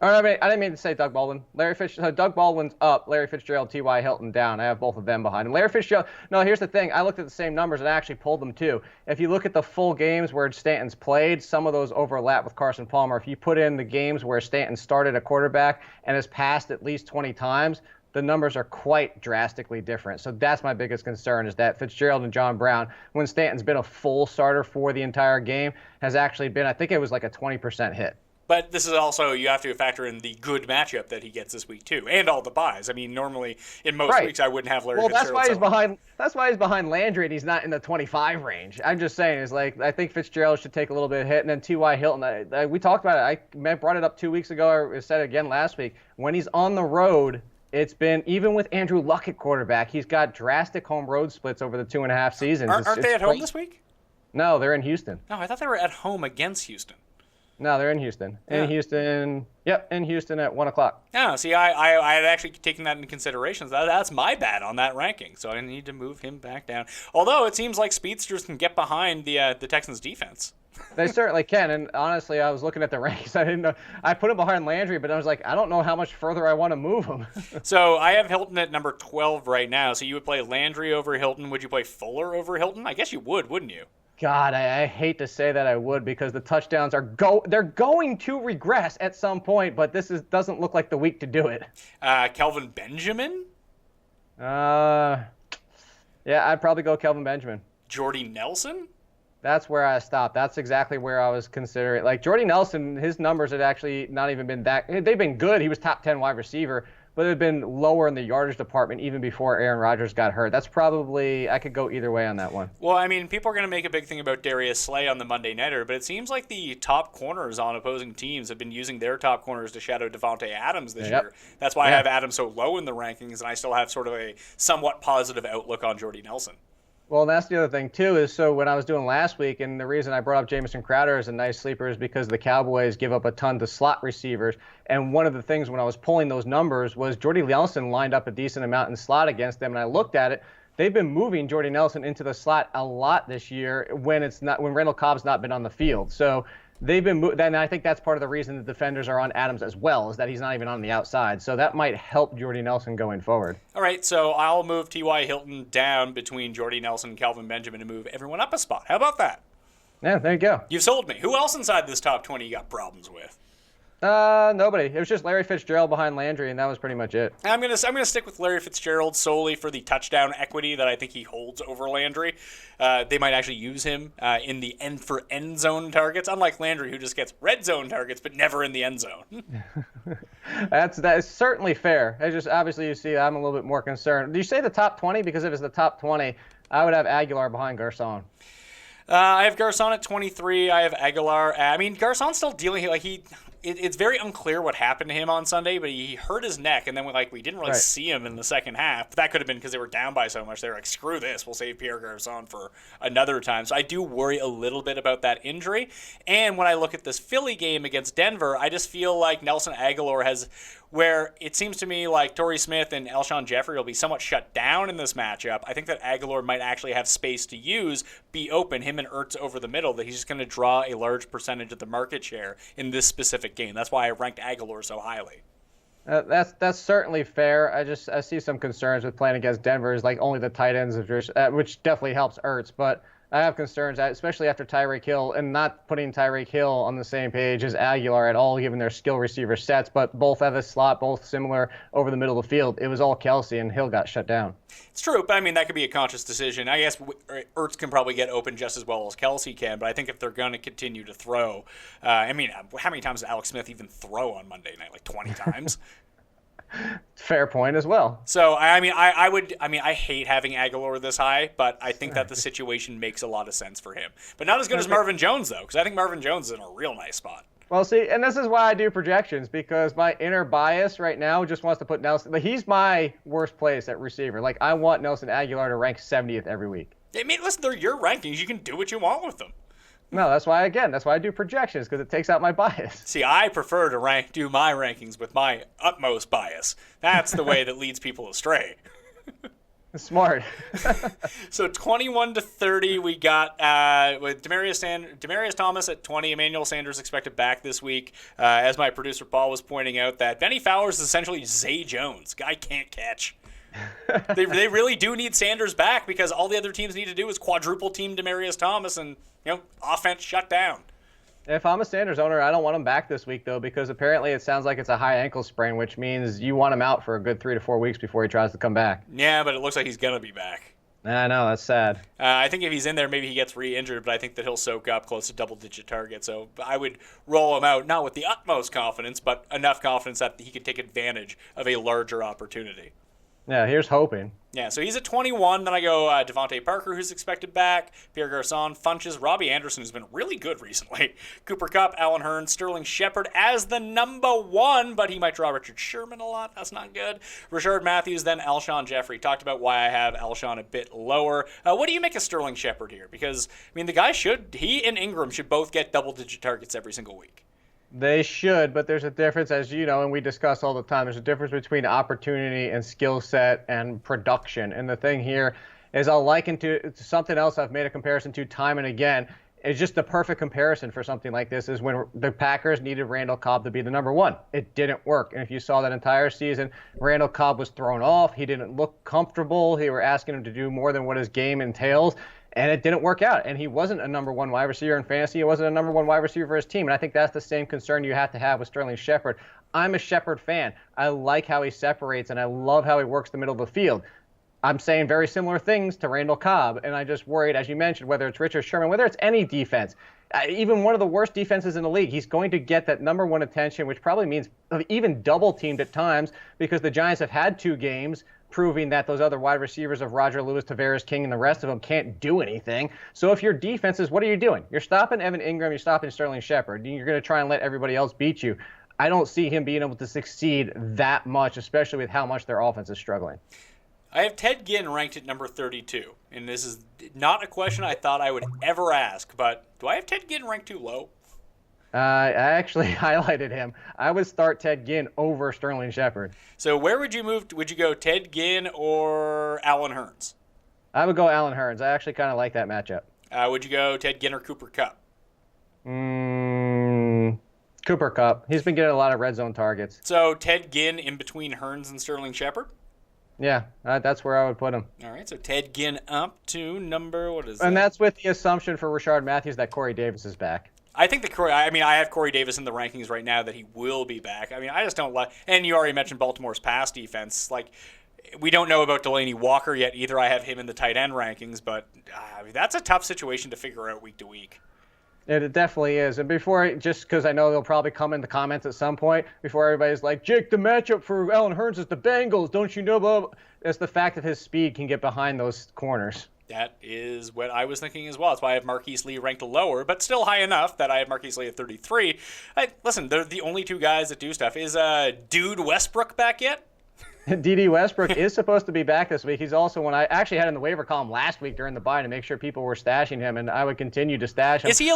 I didn't mean to say Doug Baldwin. Doug Baldwin's up. Larry Fitzgerald, T.Y. Hilton down. I have both of them behind him. Larry Fitzgerald. No, here's the thing. I looked at the same numbers and I actually pulled them too. If you look at the full games where Stanton's played, some of those overlap with Carson Palmer. If you put in the games where Stanton started a quarterback and has passed at least 20 times, the numbers are quite drastically different. So that's my biggest concern is that Fitzgerald and John Brown, when Stanton's been a full starter for the entire game, has actually been, I think it was like a 20% hit. But this is also, you have to factor in the good matchup that he gets this week, too, and all the buys. I mean, normally, in most weeks, I wouldn't have Larry Fitzgerald. That's why he's behind Landry, and he's not in the 25 range. I'm just saying, I think Fitzgerald should take a little bit of hit, and then T.Y. Hilton, we talked about it. I brought it up 2 weeks ago, I said it again last week. When he's on the road, it's been, even with Andrew Luck at quarterback, he's got drastic home road splits over the 2.5 seasons. Aren't they at home this week? No, they're in Houston. No, I thought they were at home against Houston. No, they're in Houston. Yeah. In Houston at 1 o'clock. Yeah, see, I had actually taken that into consideration. That's my bad on that ranking, so I need to move him back down. Although it seems like speedsters can get behind the Texans' defense. They certainly can, and honestly, I was looking at the rankings. I didn't know. I put him behind Landry, but I was like, I don't know how much further I want to move him. So I have Hilton at number 12 right now. So you would play Landry over Hilton. Would you play Fuller over Hilton? I guess you would, wouldn't you? God, I hate to say that I would because the touchdowns they're going to regress at some point, but doesn't look like the week to do it. Kelvin Benjamin? Yeah, I'd probably go Kelvin Benjamin. Jordy Nelson? That's where I stopped. That's exactly where I was considering. Like Jordy Nelson, his numbers had actually not even been that. They've been good. He was top 10 wide receiver, but they've been lower in the yardage department even before Aaron Rodgers got hurt. That's probably, I could go either way on that one. Well, I mean, people are going to make a big thing about Darius Slay on the Monday Nighter, but it seems like the top corners on opposing teams have been using their top corners to shadow Devontae Adams this year. That's why I have Adams so low in the rankings, and I still have sort of a somewhat positive outlook on Jordy Nelson. Well, that's the other thing, too, is so when I was doing last week, and the reason I brought up Jamison Crowder as a nice sleeper is because the Cowboys give up a ton to slot receivers. And one of the things when I was pulling those numbers was Jordy Nelson lined up a decent amount in slot against them, and I looked at it. They've been moving Jordy Nelson into the slot a lot this year when Randall Cobb's not been on the field. So they've been then I think that's part of the reason the defenders are on Adams as well, is that he's not even on the outside. So that might help Jordy Nelson going forward. All right, so I'll move T.Y. Hilton down between Jordy Nelson and Kelvin Benjamin and move everyone up a spot. How about that? Yeah, there you go. You've sold me. Who else inside this top 20 you got problems with? Nobody. It was just Larry Fitzgerald behind Landry, and that was pretty much it. I'm gonna stick with Larry Fitzgerald solely for the touchdown equity that I think he holds over Landry. They might actually use him in the end zone targets, unlike Landry, who just gets red zone targets but never in the end zone. That is certainly fair. I just obviously you see I'm a little bit more concerned. Do you say the top 20? Because if it's the top 20, I would have Aguilar behind Garcon. I have Garcon at 23. I have Aguilar. I mean, Garcon's still dealing. It's very unclear what happened to him on Sunday, but he hurt his neck, and then we didn't really see him in the second half. But that could have been because they were down by so much. They were like, screw this, we'll save Pierre Garcon for another time. So I do worry a little bit about that injury. And when I look at this Philly game against Denver, I just feel like Nelson Aguilar has, where it seems to me like Torrey Smith and Alshon Jeffrey will be somewhat shut down in this matchup. I think that Aguilar might actually have space to use, be open, him and Ertz over the middle, that he's just going to draw a large percentage of the market share in this specific game. That's why I ranked Aguilar so highly. That's certainly fair. I see some concerns with playing against Denver, is like only the tight ends, which definitely helps Ertz, but I have concerns, especially after Tyreek Hill, and not putting Tyreek Hill on the same page as Aguilar at all, given their skill receiver sets, but both at the slot, both similar over the middle of the field. It was all Kelsey, and Hill got shut down. It's true, but I mean, that could be a conscious decision. I guess Ertz can probably get open just as well as Kelsey can, but I think if they're going to continue to throw, how many times did Alex Smith even throw on Monday night? Like 20 times? Fair point as well. So, I hate having Aguilar this high, but I think that the situation makes a lot of sense for him. But not as good as Marvin Jones, though, because I think Marvin Jones is in a real nice spot. Well, see, and this is why I do projections, because my inner bias right now just wants to put Nelson. He's my worst place at receiver. Like, I want Nelson Aguilar to rank 70th every week. I mean, listen, they're your rankings. You can do what you want with them. No, that's why I do projections, because it takes out my bias. See, I prefer to do my rankings with my utmost bias. That's the way that leads people astray. Smart. So 21-30, we got with Demaryius Thomas at 20. Emmanuel Sanders expected back this week. As my producer Paul was pointing out, that Benny Fowler's essentially Zay Jones. Guy can't catch. They really do need Sanders back, because all the other teams need to do is quadruple team Demaryius Thomas and offense shut down. If I'm a Sanders owner, I don't want him back this week, though, because apparently it sounds like it's a high ankle sprain, which means you want him out for a good 3 to 4 weeks before he tries to come back. Yeah, but it looks like he's going to be back. I know, that's sad. I think if he's in there, maybe he gets re-injured, but I think that he'll soak up close to double-digit targets. So I would roll him out, not with the utmost confidence, but enough confidence that he could take advantage of a larger opportunity. Yeah, here's hoping. Yeah, so he's at 21. Then I go Devontae Parker, who's expected back. Pierre Garcon, Funches, Robbie Anderson, who's been really good recently. Cooper Kupp, Allen Hurns, Sterling Shepard as the number 1, but he might draw Richard Sherman a lot. That's not good. Rashard Matthews, then Alshon Jeffrey. Talked about why I have Alshon a bit lower. What do you make of Sterling Shepard here? Because, the guy he and Ingram should both get double-digit targets every single week. They should, but there's a difference, as you know, and we discuss all the time. There's a difference between opportunity and skill set and production. And the thing here is I'll liken to something else I've made a comparison to time and again. It's just the perfect comparison for something like this is when the Packers needed Randall Cobb to be the number 1. It didn't work. And if you saw that entire season, Randall Cobb was thrown off. He didn't look comfortable. They were asking him to do more than what his game entails. And it didn't work out. And he wasn't a number 1 wide receiver in fantasy. He wasn't a number 1 wide receiver for his team. And I think that's the same concern you have to have with Sterling Shepard. I'm a Shepard fan. I like how he separates, and I love how he works the middle of the field. I'm saying very similar things to Randall Cobb. And I just worried, as you mentioned, whether it's Richard Sherman, whether it's any defense, even one of the worst defenses in the league, he's going to get that number 1 attention, which probably means even double teamed at times, because the Giants have had 2 games proving that those other wide receivers of Roger Lewis, Tavares King, and the rest of them can't do anything. So if your defense is, what are you doing? You're stopping Evan Ingram, you're stopping Sterling Shepard. You're going to try and let everybody else beat you. I don't see him being able to succeed that much, especially with how much their offense is struggling. I have Ted Ginn ranked at number 32, and this is not a question I thought I would ever ask, but do I have Ted Ginn ranked too low? I actually highlighted him. I would start Ted Ginn over Sterling Shepard. So where would you move? Would you go Ted Ginn or Allen Hurns? I would go Allen Hurns. I actually kind of like that matchup. Would you go Ted Ginn or Cooper Kupp? Cooper Kupp. He's been getting a lot of red zone targets. So Ted Ginn in between Hearns and Sterling Shepard? Yeah, that's where I would put him. All right, so Ted Ginn up to number, what is that? And that's with the assumption for Rashard Matthews that Corey Davis is back. I think I have Corey Davis in the rankings right now that he will be back. I mean, I just don't like, and you already mentioned Baltimore's pass defense. Like, we don't know about Delaney Walker yet either. I have him in the tight end rankings, but that's a tough situation to figure out week to week. It definitely is. And just because I know they'll probably come in the comments at some point, before everybody's like, Jake, the matchup for Allen Hurns is the Bengals. Don't you know? It's the fact that his speed can get behind those corners. That is what I was thinking as well. That's why I have Marquise Lee ranked lower, but still high enough that I have Marquise Lee at 33. Listen, they're the only two guys that do stuff. Is Dude Westbrook back yet? D.D. Westbrook is supposed to be back this week. He's also one I actually had in the waiver column last week during the bye to make sure people were stashing him, and I would continue to stash him. Is he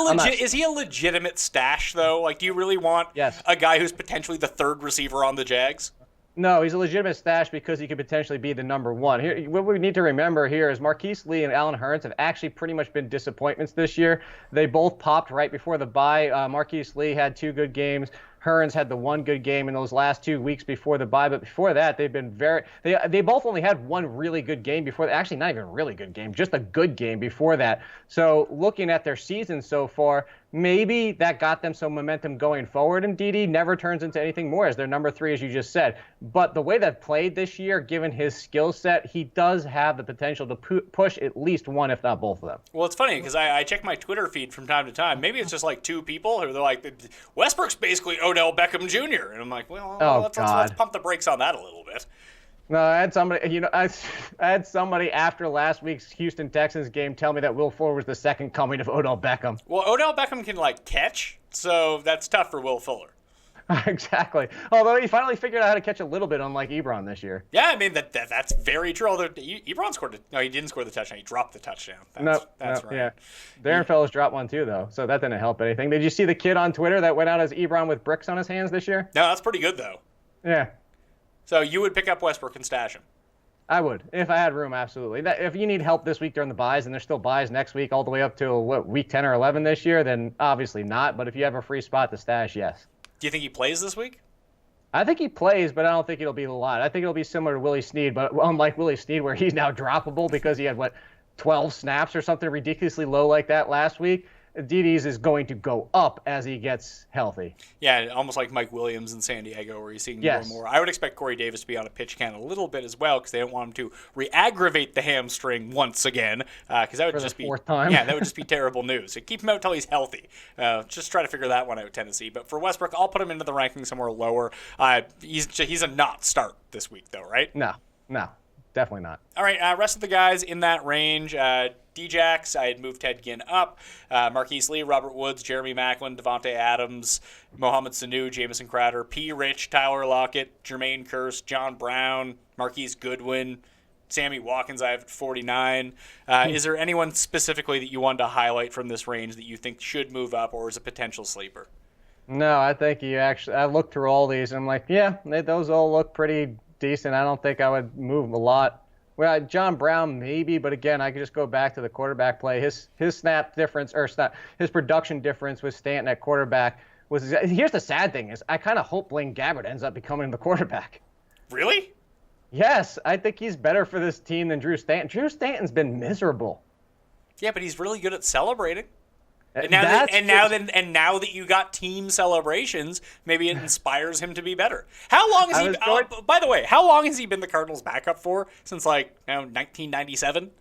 a legitimate stash, though? Like, do you really want a guy who's potentially the third receiver on the Jags? No, he's a legitimate stash because he could potentially be the number one. Here, what we need to remember here is Marquise Lee and Allen Hurns have actually pretty much been disappointments this year. They both popped right before the bye. Marquise Lee had 2 good games. Hearns had the 1 good game in those last 2 weeks before the bye, but before that, they've been they both only had 1 really good game before. Actually, not even a really good game, just a good game before that. So looking at their season so far, maybe that got them some momentum going forward, and DD never turns into anything more as their number 3, as you just said. But the way they've played this year, given his skill set, he does have the potential to push at least one, if not both of them. Well, it's funny because I check my Twitter feed from time to time. Maybe it's just like 2 people who they're like, Westbrook's basically Odell Beckham Jr. And I'm like, let's pump the brakes on that a little bit. No, I had somebody, I had somebody after last week's Houston Texans game tell me that Will Fuller was the second coming of Odell Beckham. Well, Odell Beckham can catch, so that's tough for Will Fuller. Exactly. Although he finally figured out how to catch a little bit, unlike Ebron this year. Yeah, I mean that's very true. Although Ebron scored no, he didn't score the touchdown. He dropped the touchdown. That's right. Yeah, Darren Fellows dropped one too, though, so that didn't help anything. Did you see the kid on Twitter that went out as Ebron with bricks on his hands this year? No, that's pretty good though. Yeah. So you would pick up Westbrook and stash him? I would, if I had room, absolutely. If you need help this week during the buys, and there's still buys next week all the way up to week 10 or 11 this year, then obviously not. But if you have a free spot to stash, yes. Do you think he plays this week? I think he plays, but I don't think it'll be a lot. I think it'll be similar to Willie Snead, but unlike Willie Snead, where he's now droppable because he had 12 snaps or something ridiculously low like that last week. DD's is going to go up as he gets healthy. Yeah, almost like Mike Williams in San Diego, where he's seeing more and more. I would expect Corey Davis to be on a pitch count a little bit as well, because they don't want him to re-aggravate the hamstring once again, because that would just be 4th time. Yeah, that would just be terrible news. So keep him out until he's healthy. Just try to figure that one out, Tennessee. But for Westbrook, I'll put him into the ranking somewhere lower. He's a not start this week, though, right? No, definitely not. All right, rest of the guys in that range. D-Jax, I had moved Ted Ginn up. Marquise Lee, Robert Woods, Jeremy Maclin, Devontae Adams, Mohamed Sanu, Jamison Crowder, P. Rich, Tyler Lockett, Jermaine Kearse, John Brown, Marquise Goodwin, Sammy Watkins, I have at 49. Is there anyone specifically that you wanted to highlight from this range that you think should move up or is a potential sleeper? No, I think I looked through all these, and I'm like, yeah, those all look pretty decent. I don't think I would move a lot. Well, John Brown maybe, but again, I could just go back to the quarterback play. His snap difference, his production difference with Stanton at quarterback was. Here's the sad thing is, I kind of hope Blaine Gabbert ends up becoming the quarterback. Really? Yes, I think he's better for this team than Drew Stanton. Drew Stanton's been miserable. Yeah, but he's really good at celebrating. And now that you got team celebrations, maybe it inspires him to be better. How long has by the way, how long has he been the Cardinals' backup for? Since 1997?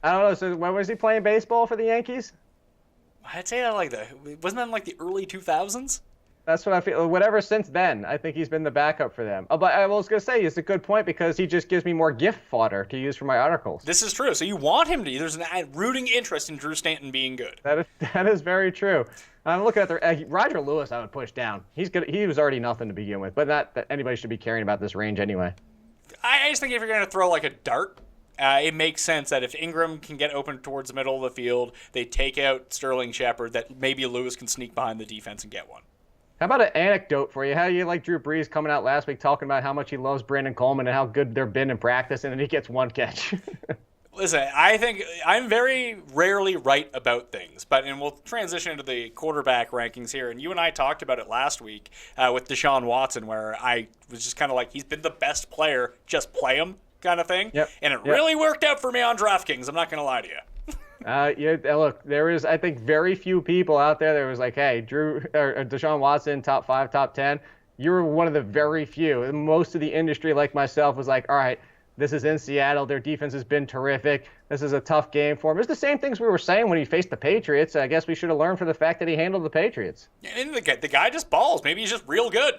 I don't know. So when was he playing baseball for the Yankees? I'd say that wasn't that in the early 2000s? That's what I feel. Whatever since then, I think he's been the backup for them. But I was going to say, it's a good point because he just gives me more gift fodder to use for my articles. This is true. So you want him to. There's a rooting interest in Drew Stanton being good. That is very true. I'm looking at Roger Lewis. I would push down. He's good. He was already nothing to begin with, but not that anybody should be caring about this range anyway. I just think if you're going to throw a dart, it makes sense that if Ingram can get open towards the middle of the field, they take out Sterling Shepard, that maybe Lewis can sneak behind the defense and get one. How about an anecdote for you? How do you like Drew Brees coming out last week talking about how much he loves Brandon Coleman and how good they've been in practice, and then he gets one catch? Listen, I think I'm very rarely right about things, and we'll transition into the quarterback rankings here. And you and I talked about it last week with Deshaun Watson, where I was just kind of like, he's been the best player, just play him kind of thing. Yep. And it really worked out for me on Draftkings. I'm not going to lie to you. Yeah, look, there is, I think, very few people out there that was like, hey, Deshaun Watson, top 5, top 10. You were one of the very few. Most of the industry, like myself, was like, all right, this is in Seattle. Their defense has been terrific. This is a tough game for him. It's the same things we were saying when he faced the Patriots. I guess we should have learned from the fact that he handled the Patriots. And the guy just balls. Maybe he's just real good.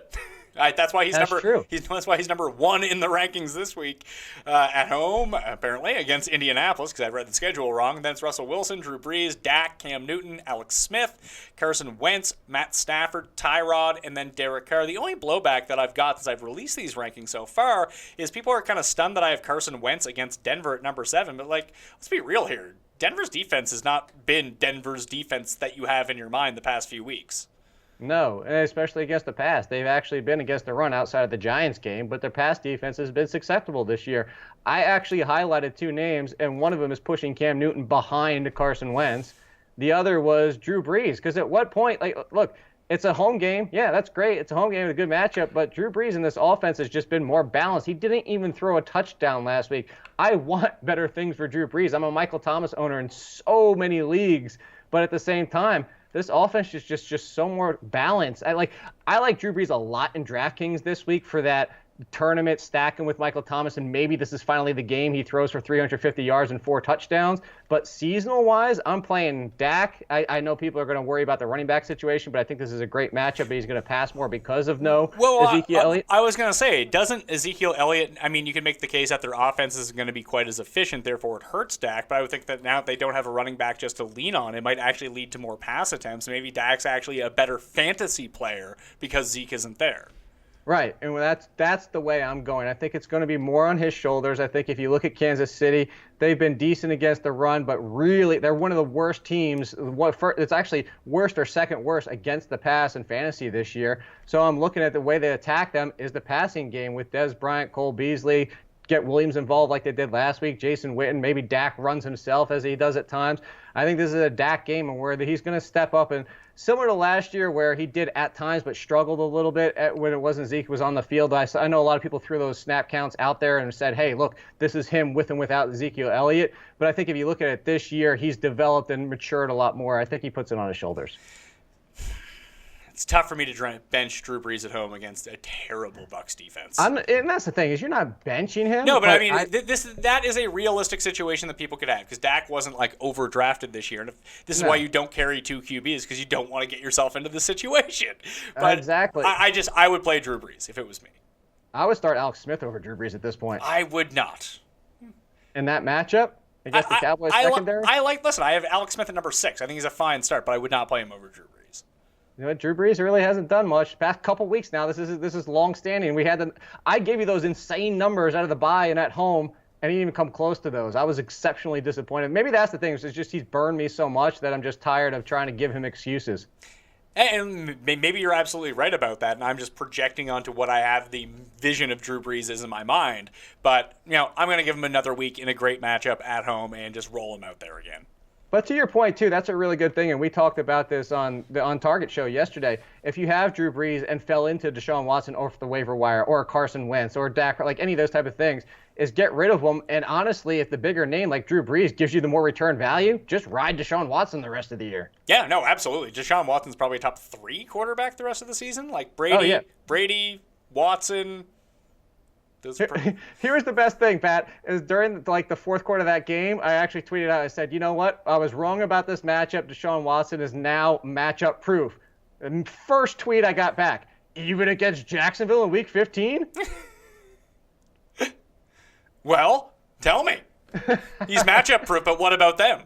That's why that's why he's number 1 in the rankings this week at home, apparently, against Indianapolis, because I read the schedule wrong. Then it's Russell Wilson, Drew Brees, Dak, Cam Newton, Alex Smith, Carson Wentz, Matt Stafford, Tyrod, and then Derek Carr. The only blowback that I've got since I've released these rankings so far is people are kind of stunned that I have Carson Wentz against Denver at number 7. But, let's be real here. Denver's defense has not been Denver's defense that you have in your mind the past few weeks. No, and especially against the pass. They've actually been against the run outside of the Giants game, but their pass defense has been susceptible this year. I actually highlighted 2 names, and one of them is pushing Cam Newton behind Carson Wentz. The other was Drew Brees, because at what point, look, it's a home game. Yeah, that's great. It's a home game with a good matchup, but Drew Brees in this offense has just been more balanced. He didn't even throw a touchdown last week. I want better things for Drew Brees. I'm a Michael Thomas owner in so many leagues, but at the same time, this offense is just so more balanced. I like Drew Brees a lot in DraftKings this week for that tournament stacking with Michael Thomas, and maybe this is finally the game he throws for 350 yards and 4 touchdowns. But seasonal-wise, I'm playing Dak. I know people are going to worry about the running back situation, but I think this is a great matchup, but he's going to pass more because of Ezekiel Elliott. I was going to say, doesn't Ezekiel Elliott, I mean, you can make the case that their offense isn't going to be quite as efficient, therefore it hurts Dak, but I would think that now if they don't have a running back just to lean on, it might actually lead to more pass attempts. Maybe Dak's actually a better fantasy player because Zeke isn't there. Right, and that's the way I'm going. I think it's going to be more on his shoulders. I think if you look at Kansas City, they've been decent against the run, but really they're one of the worst teams. It's actually worst or second worst against the pass in fantasy this year. So I'm looking at the way they attack them is the passing game with Dez Bryant, Cole Beasley, get Williams involved like they did last week, Jason Witten, maybe Dak runs himself as he does at times. I think this is a Dak game where he's going to step up, and similar to last year where he did at times but struggled a little bit when it wasn't Zeke was on the field. I know a lot of people threw those snap counts out there and said, hey, look, this is him with and without Ezekiel Elliott. But I think if you look at it this year, he's developed and matured a lot more. I think he puts it on his shoulders. It's tough for me to bench Drew Brees at home against a terrible Bucs defense. And that's the thing is you're not benching him. No, but I mean that is a realistic situation that people could have because Dak wasn't overdrafted this year, and this is why you don't carry 2 QBs because you don't want to get yourself into this situation. But exactly. I would play Drew Brees if it was me. I would start Alex Smith over Drew Brees at this point. I would not. In that matchup against the Cowboys secondary? Listen, I have Alex Smith at number 6. I think he's a fine start, but I would not play him over Drew Brees. You know, Drew Brees really hasn't done much. Past couple weeks now, this is long standing. I gave you those insane numbers out of the bye and at home, and he didn't even come close to those. I was exceptionally disappointed. Maybe that's the thing. It's just he's burned me so much that I'm just tired of trying to give him excuses. And maybe you're absolutely right about that, and I'm just projecting onto what I have the vision of Drew Brees is in my mind. But, I'm going to give him another week in a great matchup at home and just roll him out there again. But to your point, too, that's a really good thing, and we talked about this on the On Target show yesterday. If you have Drew Brees and fell into Deshaun Watson off the waiver wire or Carson Wentz or Dak, like any of those type of things, is get rid of them. And honestly, if the bigger name like Drew Brees gives you the more return value, just ride Deshaun Watson the rest of the year. Yeah, no, absolutely. Deshaun Watson's probably a top 3 quarterback the rest of the season. Like Brady, Watson. Here's the best thing, Pat, is during the fourth quarter of that game, I actually tweeted out, I said, you know what? I was wrong about this matchup. Deshaun Watson is now matchup proof. And first tweet I got back, even against Jacksonville in week 15? Well, tell me. He's matchup proof, but what about them?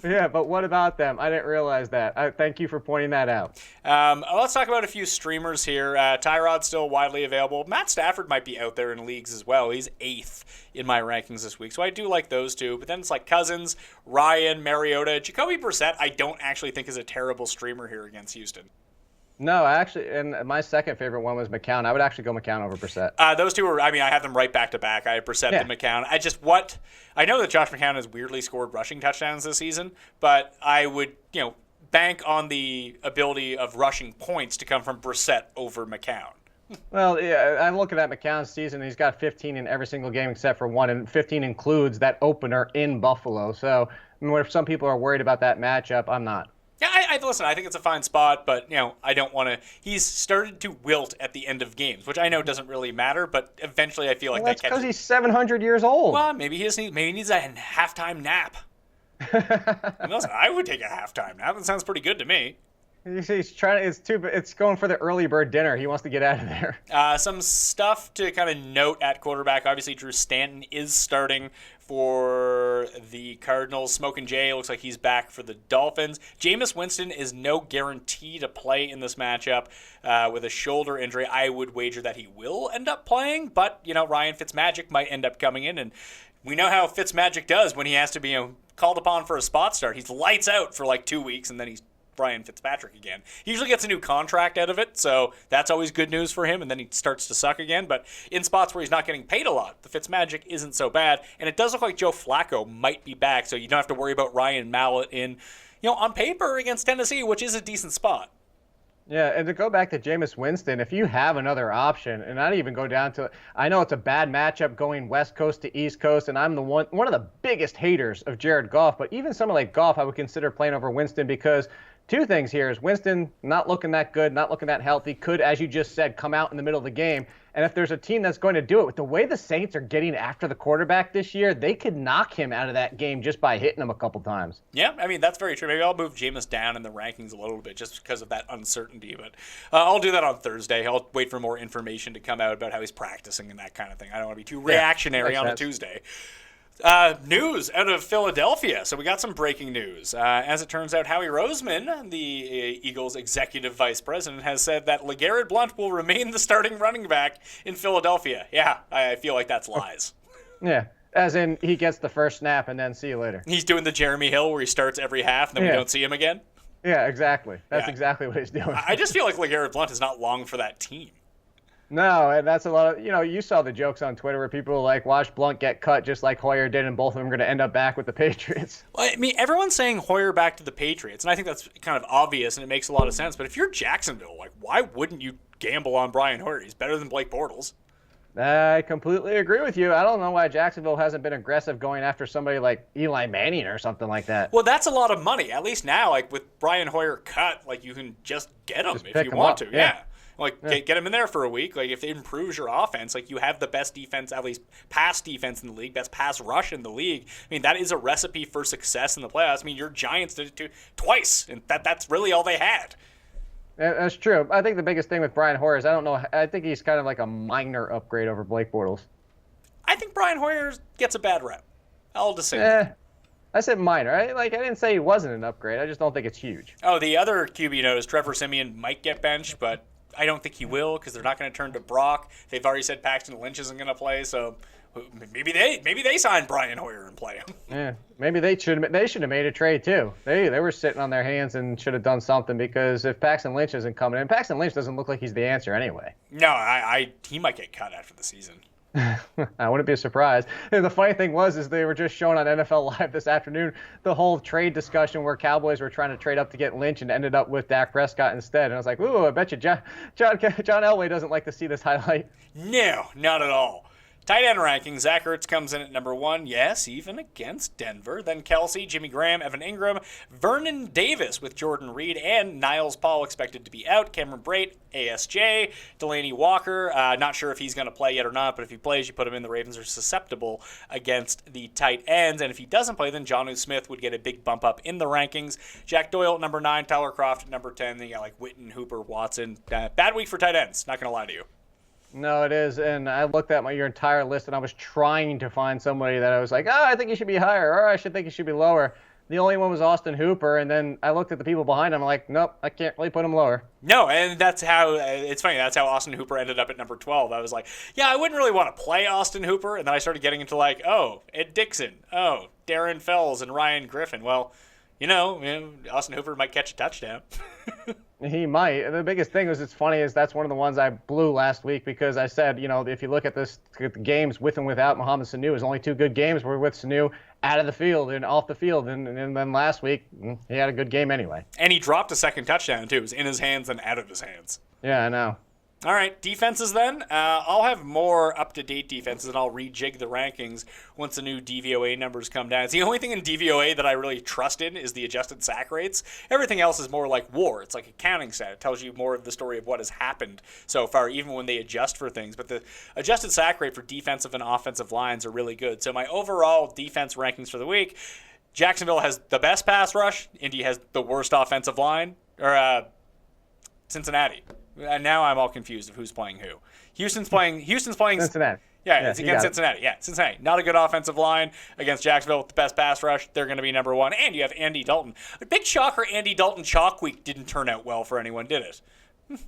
Yeah, but what about them? I didn't realize that. Thank you for pointing that out. Let's talk about a few streamers here. Tyrod's still widely available. Matt Stafford might be out there in leagues as well. He's 8th in my rankings this week, so I do like those two. But then it's like Cousins, Ryan, Mariota. Jacoby Brissett I don't actually think is a terrible streamer here against Houston. No, actually, and my second favorite one was McCown. I would actually go McCown over Brissett. Those two are, I mean, I have them right back to back. I have Brissett and McCown. I know that Josh McCown has weirdly scored rushing touchdowns this season, but I would, bank on the ability of rushing points to come from Brissett over McCown. Well, yeah, I'm looking at McCown's season. He's got 15 in every single game except for one, and 15 includes that opener in Buffalo. So, if some people are worried about that matchup, I'm not. Yeah, listen, I think it's a fine spot, but, I don't want to. He's started to wilt at the end of games, which I know doesn't really matter, but eventually I feel like that's that because he's 700 years old. Well, maybe he needs a halftime nap. And listen, I would take a halftime nap. That sounds pretty good to me. He's trying. It's going for the early bird dinner. He wants to get out of there. Some stuff to kind of note at quarterback. Obviously, Drew Stanton is starting for the Cardinals. Smokin' Jay looks like he's back for the Dolphins. Jameis Winston is no guarantee to play in this matchup with a shoulder injury. I would wager that he will end up playing, but Ryan Fitzmagic might end up coming in, and we know how Fitzmagic does when he has to be called upon for a spot start. He's lights out for like 2 weeks, and then he's Brian Fitzpatrick again. He usually gets a new contract out of it, so that's always good news for him, and then he starts to suck again. But in spots where he's not getting paid a lot, the Fitzmagic isn't so bad, and it does look like Joe Flacco might be back, so you don't have to worry about Ryan Mallett in, on paper against Tennessee, which is a decent spot. Yeah, and to go back to Jameis Winston, if you have another option, and I'd even go down to, I know it's a bad matchup going West Coast to East Coast, and I'm one of the biggest haters of Jared Goff, but even someone like Goff, I would consider playing over Winston because two things here is Winston not looking that good, not looking that healthy, could, as you just said, come out in the middle of the game. And if there's a team that's going to do it, with the way the Saints are getting after the quarterback this year, they could knock him out of that game just by hitting him a couple times. Yeah, I mean, that's very true. Maybe I'll move Jameis down in the rankings a little bit just because of that uncertainty. But I'll do that on Thursday. I'll wait for more information to come out about how he's practicing and that kind of thing. I don't want to be too reactionary on a Tuesday. News out of Philadelphia. So we got some breaking news. As it turns out, Howie Roseman, the Eagles' executive vice president, has said that LeGarrette Blount will remain the starting running back in Philadelphia. Yeah, I feel like that's lies. Yeah, as in he gets the first snap and then see you later. He's doing the Jeremy Hill where he starts every half and then we don't see him again. Yeah, exactly. That's exactly what he's doing. I just feel like LeGarrette Blount is not long for that team. No, and that's a lot of, you saw the jokes on Twitter where people were like, watch Blount get cut just like Hoyer did, and both of them are going to end up back with the Patriots. Well, I mean, everyone's saying Hoyer back to the Patriots, and I think that's kind of obvious, and it makes a lot of sense. But if you're Jacksonville, why wouldn't you gamble on Brian Hoyer? He's better than Blake Bortles. I completely agree with you. I don't know why Jacksonville hasn't been aggressive going after somebody like Eli Manning or something like that. Well, that's a lot of money. At least now, with Brian Hoyer cut, you can just get him if you want to. Yeah. Get him in there for a week. If it improves your offense, you have the best defense, at least pass defense in the league, best pass rush in the league. I mean, that is a recipe for success in the playoffs. I mean, your Giants did it twice, and that's really all they had. That's true. I think the biggest thing with Brian Hoyer is I think he's kind of like a minor upgrade over Blake Bortles. I think Brian Hoyer gets a bad rep. I'll just say that. I said minor. I didn't say he wasn't an upgrade. I just don't think it's huge. Oh, the other QB note is Trevor Siemian might get benched, but I don't think he will because they're not going to turn to Brock. They've already said Paxton Lynch isn't going to play, so maybe they signed Brian Hoyer and play him. Yeah, maybe they should have made a trade too. They were sitting on their hands and should have done something because if Paxton Lynch isn't coming in, Paxton Lynch doesn't look like he's the answer anyway. No, he might get cut after the season. I wouldn't be surprised. And the funny thing is they were just showing on NFL Live this afternoon the whole trade discussion where Cowboys were trying to trade up to get Lynch and ended up with Dak Prescott instead. And I was like, ooh, I bet you John Elway doesn't like to see this highlight. No, not at all. Tight end rankings, Zach Ertz comes in at number 1. Yes, even against Denver. Then Kelsey, Jimmy Graham, Evan Ingram, Vernon Davis with Jordan Reed, and Niles Paul expected to be out. Cameron Brate, ASJ, Delaney Walker. Not sure if he's going to play yet or not, but if he plays, you put him in. The Ravens are susceptible against the tight ends. And if he doesn't play, then Jonnu Smith would get a big bump up in the rankings. Jack Doyle at number 9, Tyler Kroft at number 10. Then you got Witten, Hooper, Watson. Bad week for tight ends, not going to lie to you. No, it is, and I looked at your entire list, and I was trying to find somebody that I was like, I think he should be higher, or I should think he should be lower. The only one was Austin Hooper, and then I looked at the people behind him, I'm like, nope, I can't really put him lower. No, and that's how, it's funny, that's how Austin Hooper ended up at number 12. I was like, I wouldn't really want to play Austin Hooper, and then I started getting into Ed Dixon, Darren Fells, and Ryan Griffin. Well, Austin Hooper might catch a touchdown. He might. The biggest thing was, it's funny, is that's one of the ones I blew last week because I said, if you look at the games with and without Mohamed Sanu, his only two good games were with Sanu out of the field and off the field. And then last week, he had a good game anyway. And he dropped a second touchdown, too. It was in his hands and out of his hands. Yeah, I know. All right, defenses then. I'll have more up-to-date defenses, and I'll rejig the rankings once the new DVOA numbers come down. It's the only thing in DVOA that I really trust in is the adjusted sack rates. Everything else is more like WAR. It's like a counting set. It tells you more of the story of what has happened so far, even when they adjust for things. But the adjusted sack rate for defensive and offensive lines are really good. So my overall defense rankings for the week, Jacksonville has the best pass rush. Indy has the worst offensive line. Or Cincinnati. And now I'm all confused of who's playing who. Houston's playing Cincinnati. Yeah, it's against Cincinnati. Yeah, Cincinnati. Not a good offensive line against Jacksonville with the best pass rush. They're going to be number one. And you have Andy Dalton. A big shocker, Andy Dalton chalk week didn't turn out well for anyone, did it?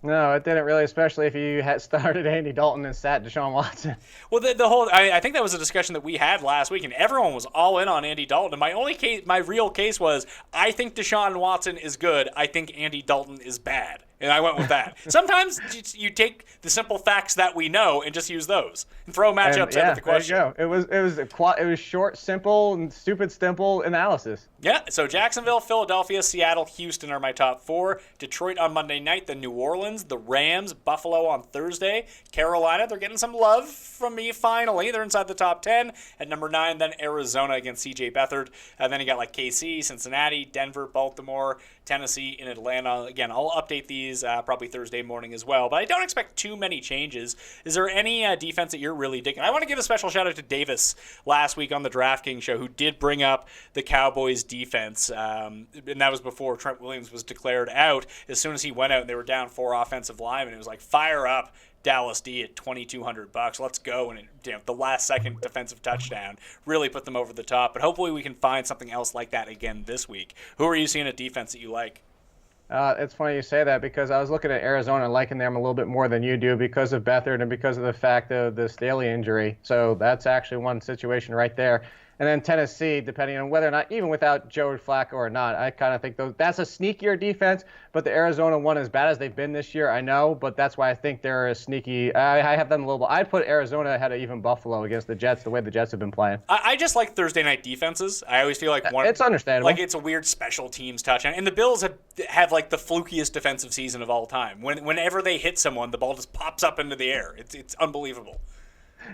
No, it didn't really, especially if you had started Andy Dalton and sat Deshaun Watson. Well, I think that was a discussion that we had last week, and everyone was all in on Andy Dalton. And my real case was, I think Deshaun Watson is good. I think Andy Dalton is bad. And I went with that. Sometimes you take the simple facts that we know and just use those and throw matchups out of the question. There you go. It was short, simple, and stupid simple analysis. Yeah, so Jacksonville, Philadelphia, Seattle, Houston are my top four. Detroit on Monday night, then New Orleans, the Rams, Buffalo on Thursday. Carolina, they're getting some love from me finally. They're inside the top 10. At number 9, then Arizona against CJ Beathard. And then you got like KC, Cincinnati, Denver, Baltimore, Tennessee, and Atlanta. Again, I'll update these probably Thursday morning as well, but I don't expect too many changes. Is there any defense that you're really digging? I want to give a special shout out to Davis last week on the Draftkings show, who did bring up the Cowboys defense, and that was before Trent Williams was declared out. As soon as he went out and they were down 4 offensive linemen, it was like, fire up Dallas D at $2,200. Let's go. And the last second defensive touchdown really put them over the top. But hopefully we can find something else like that again this week. Who are you seeing at defense that you like? It's funny you say that, because I was looking at Arizona and liking them a little bit more than you do because of Beathard and because of the fact of the Staley injury. So that's actually one situation right there. And then Tennessee, depending on whether or not, even without Joe Flacco or not, I kind of think that's a sneakier defense. But the Arizona one, as bad as they've been this year, I know, but that's why I think they're a sneaky. I have them a little. I'd put Arizona ahead of even Buffalo against the Jets, the way the Jets have been playing. I just like Thursday night defenses. I always feel like it's understandable. Like it's a weird special teams touchdown. And the Bills have like the flukiest defensive season of all time. Whenever they hit someone, the ball just pops up into the air. It's unbelievable.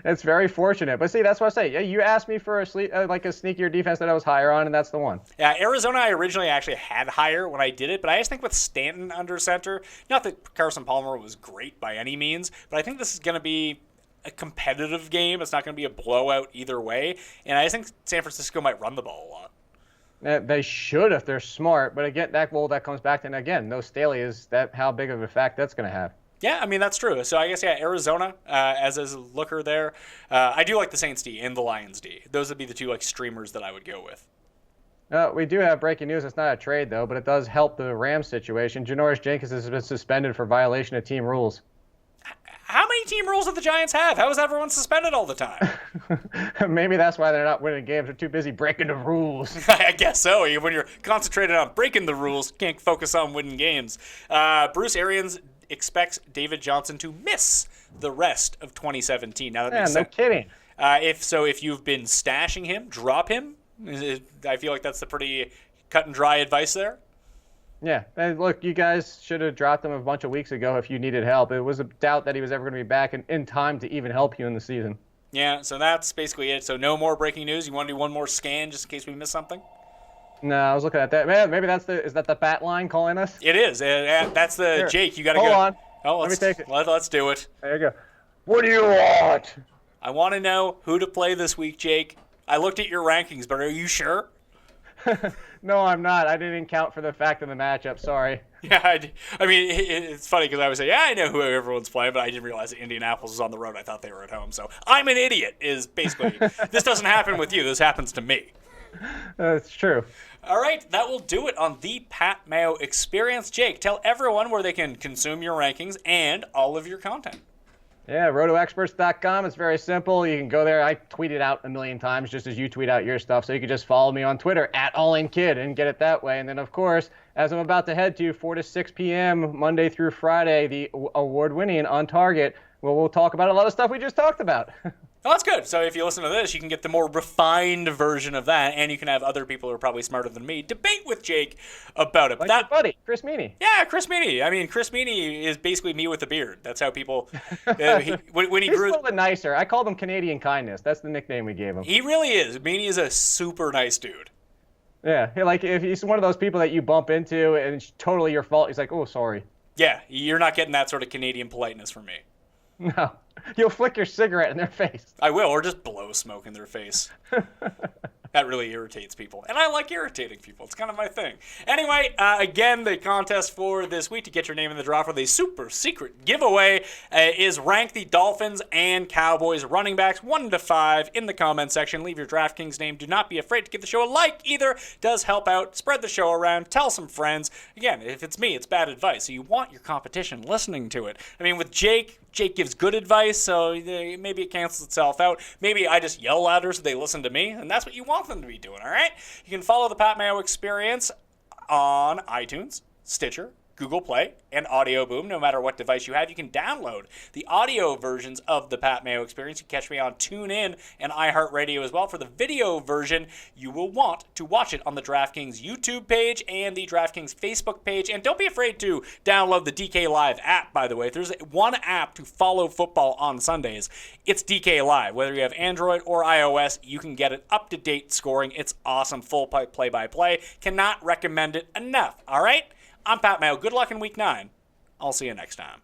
It's very fortunate. But see, that's what I say. Yeah, you asked me for a sneakier defense that I was higher on, and that's the one. Yeah, Arizona I originally actually had higher when I did it, but I just think with Stanton under center, not that Carson Palmer was great by any means, but I think this is going to be a competitive game. It's not going to be a blowout either way, and I just think San Francisco might run the ball a lot. They should if they're smart, but again, that comes back to, and again, no Staley, is that how big of an effect that's going to have. Yeah, I mean, that's true. So I guess, Arizona as a looker there. I do like the Saints D and the Lions D. Those would be the two streamers that I would go with. We do have breaking news. It's not a trade, though, but it does help the Rams situation. Janoris Jenkins has been suspended for violation of team rules. How many team rules do the Giants have? How is everyone suspended all the time? Maybe that's why they're not winning games. They're too busy breaking the rules. I guess so. When you're concentrated on breaking the rules, you can't focus on winning games. Bruce Arians expects David Johnson to miss the rest of 2017. Now that makes sense. No kidding. If you've been stashing him, drop him. I feel like that's the pretty cut and dry advice there. Yeah, and look, you guys should have dropped him a bunch of weeks ago if you needed help. It was a doubt that he was ever going to be back in time to even help you in the season. Yeah, so that's basically it. So no more breaking news. You want to do one more scan just in case we miss something? No, I was looking at that. Man, maybe is that the bat line calling us? It is. That's the Here. Jake. You got to go. Hold on. Oh, let me take it. Let's do it. There you go. What do you want? I want to know who to play this week, Jake. I looked at your rankings, but are you sure? No, I'm not. I didn't count for the fact of the matchup. Sorry. Yeah, I mean, it's funny because I would say, yeah, I know who everyone's playing, but I didn't realize that Indianapolis was on the road. I thought they were at home. So I'm an idiot is basically, this doesn't happen with you. This happens to me. It's true. All right, that will do it on the Pat Mayo Experience. Jake, tell everyone where they can consume your rankings and all of your content. Yeah, rotoexperts.com. It's very simple. You can go there. I tweet it out a million times just as you tweet out your stuff. So you can just follow me on Twitter at AllInKid and get it that way. And then, of course, as I'm about to head to 4 to 6 p.m. Monday through Friday, the award-winning On Target, well, we'll talk about a lot of stuff we just talked about. Oh, that's good. So if you listen to this, you can get the more refined version of that, and you can have other people who are probably smarter than me debate with Jake about it. Like your buddy, Chris Meany. Yeah, Chris Meany. I mean, Chris Meany is basically me with a beard. That's how people. When he He's grew. a little bit nicer. I called him Canadian Kindness. That's the nickname we gave him. He really is. Meany is a super nice dude. Yeah, like if he's one of those people that you bump into and it's totally your fault, he's like, oh, sorry. Yeah, you're not getting that sort of Canadian politeness from me. No. You'll flick your cigarette in their face. I will, or just blow smoke in their face. That really irritates people. And I like irritating people. It's kind of my thing. Anyway, again, the contest for this week to get your name in the draw for the super secret giveaway is rank the Dolphins and Cowboys running backs 1 to 5 in the comment section. Leave your Draftkings name. Do not be afraid to give the show a like either. Does help out. Spread the show around. Tell some friends. Again, if it's me, it's bad advice. So you want your competition listening to it. I mean, with Jake gives good advice, so maybe it cancels itself out. Maybe I just yell at her so they listen to me, and that's what you want them to be doing, all right? You can follow the Pat Mayo Experience on iTunes, Stitcher, Google Play, and Audio Boom. No matter what device you have, you can download the audio versions of the Pat Mayo Experience. You can catch me on TuneIn and iHeartRadio as well. For the video version, you will want to watch it on the DraftKings YouTube page and the DraftKings Facebook page. And don't be afraid to download the DK Live app, by the way. If there's one app to follow football on Sundays, it's DK Live. Whether you have Android or iOS, you can get it up-to-date scoring. It's awesome, full play-by-play. Cannot recommend it enough, all right? I'm Pat Mayo. Good luck in Week 9. I'll see you next time.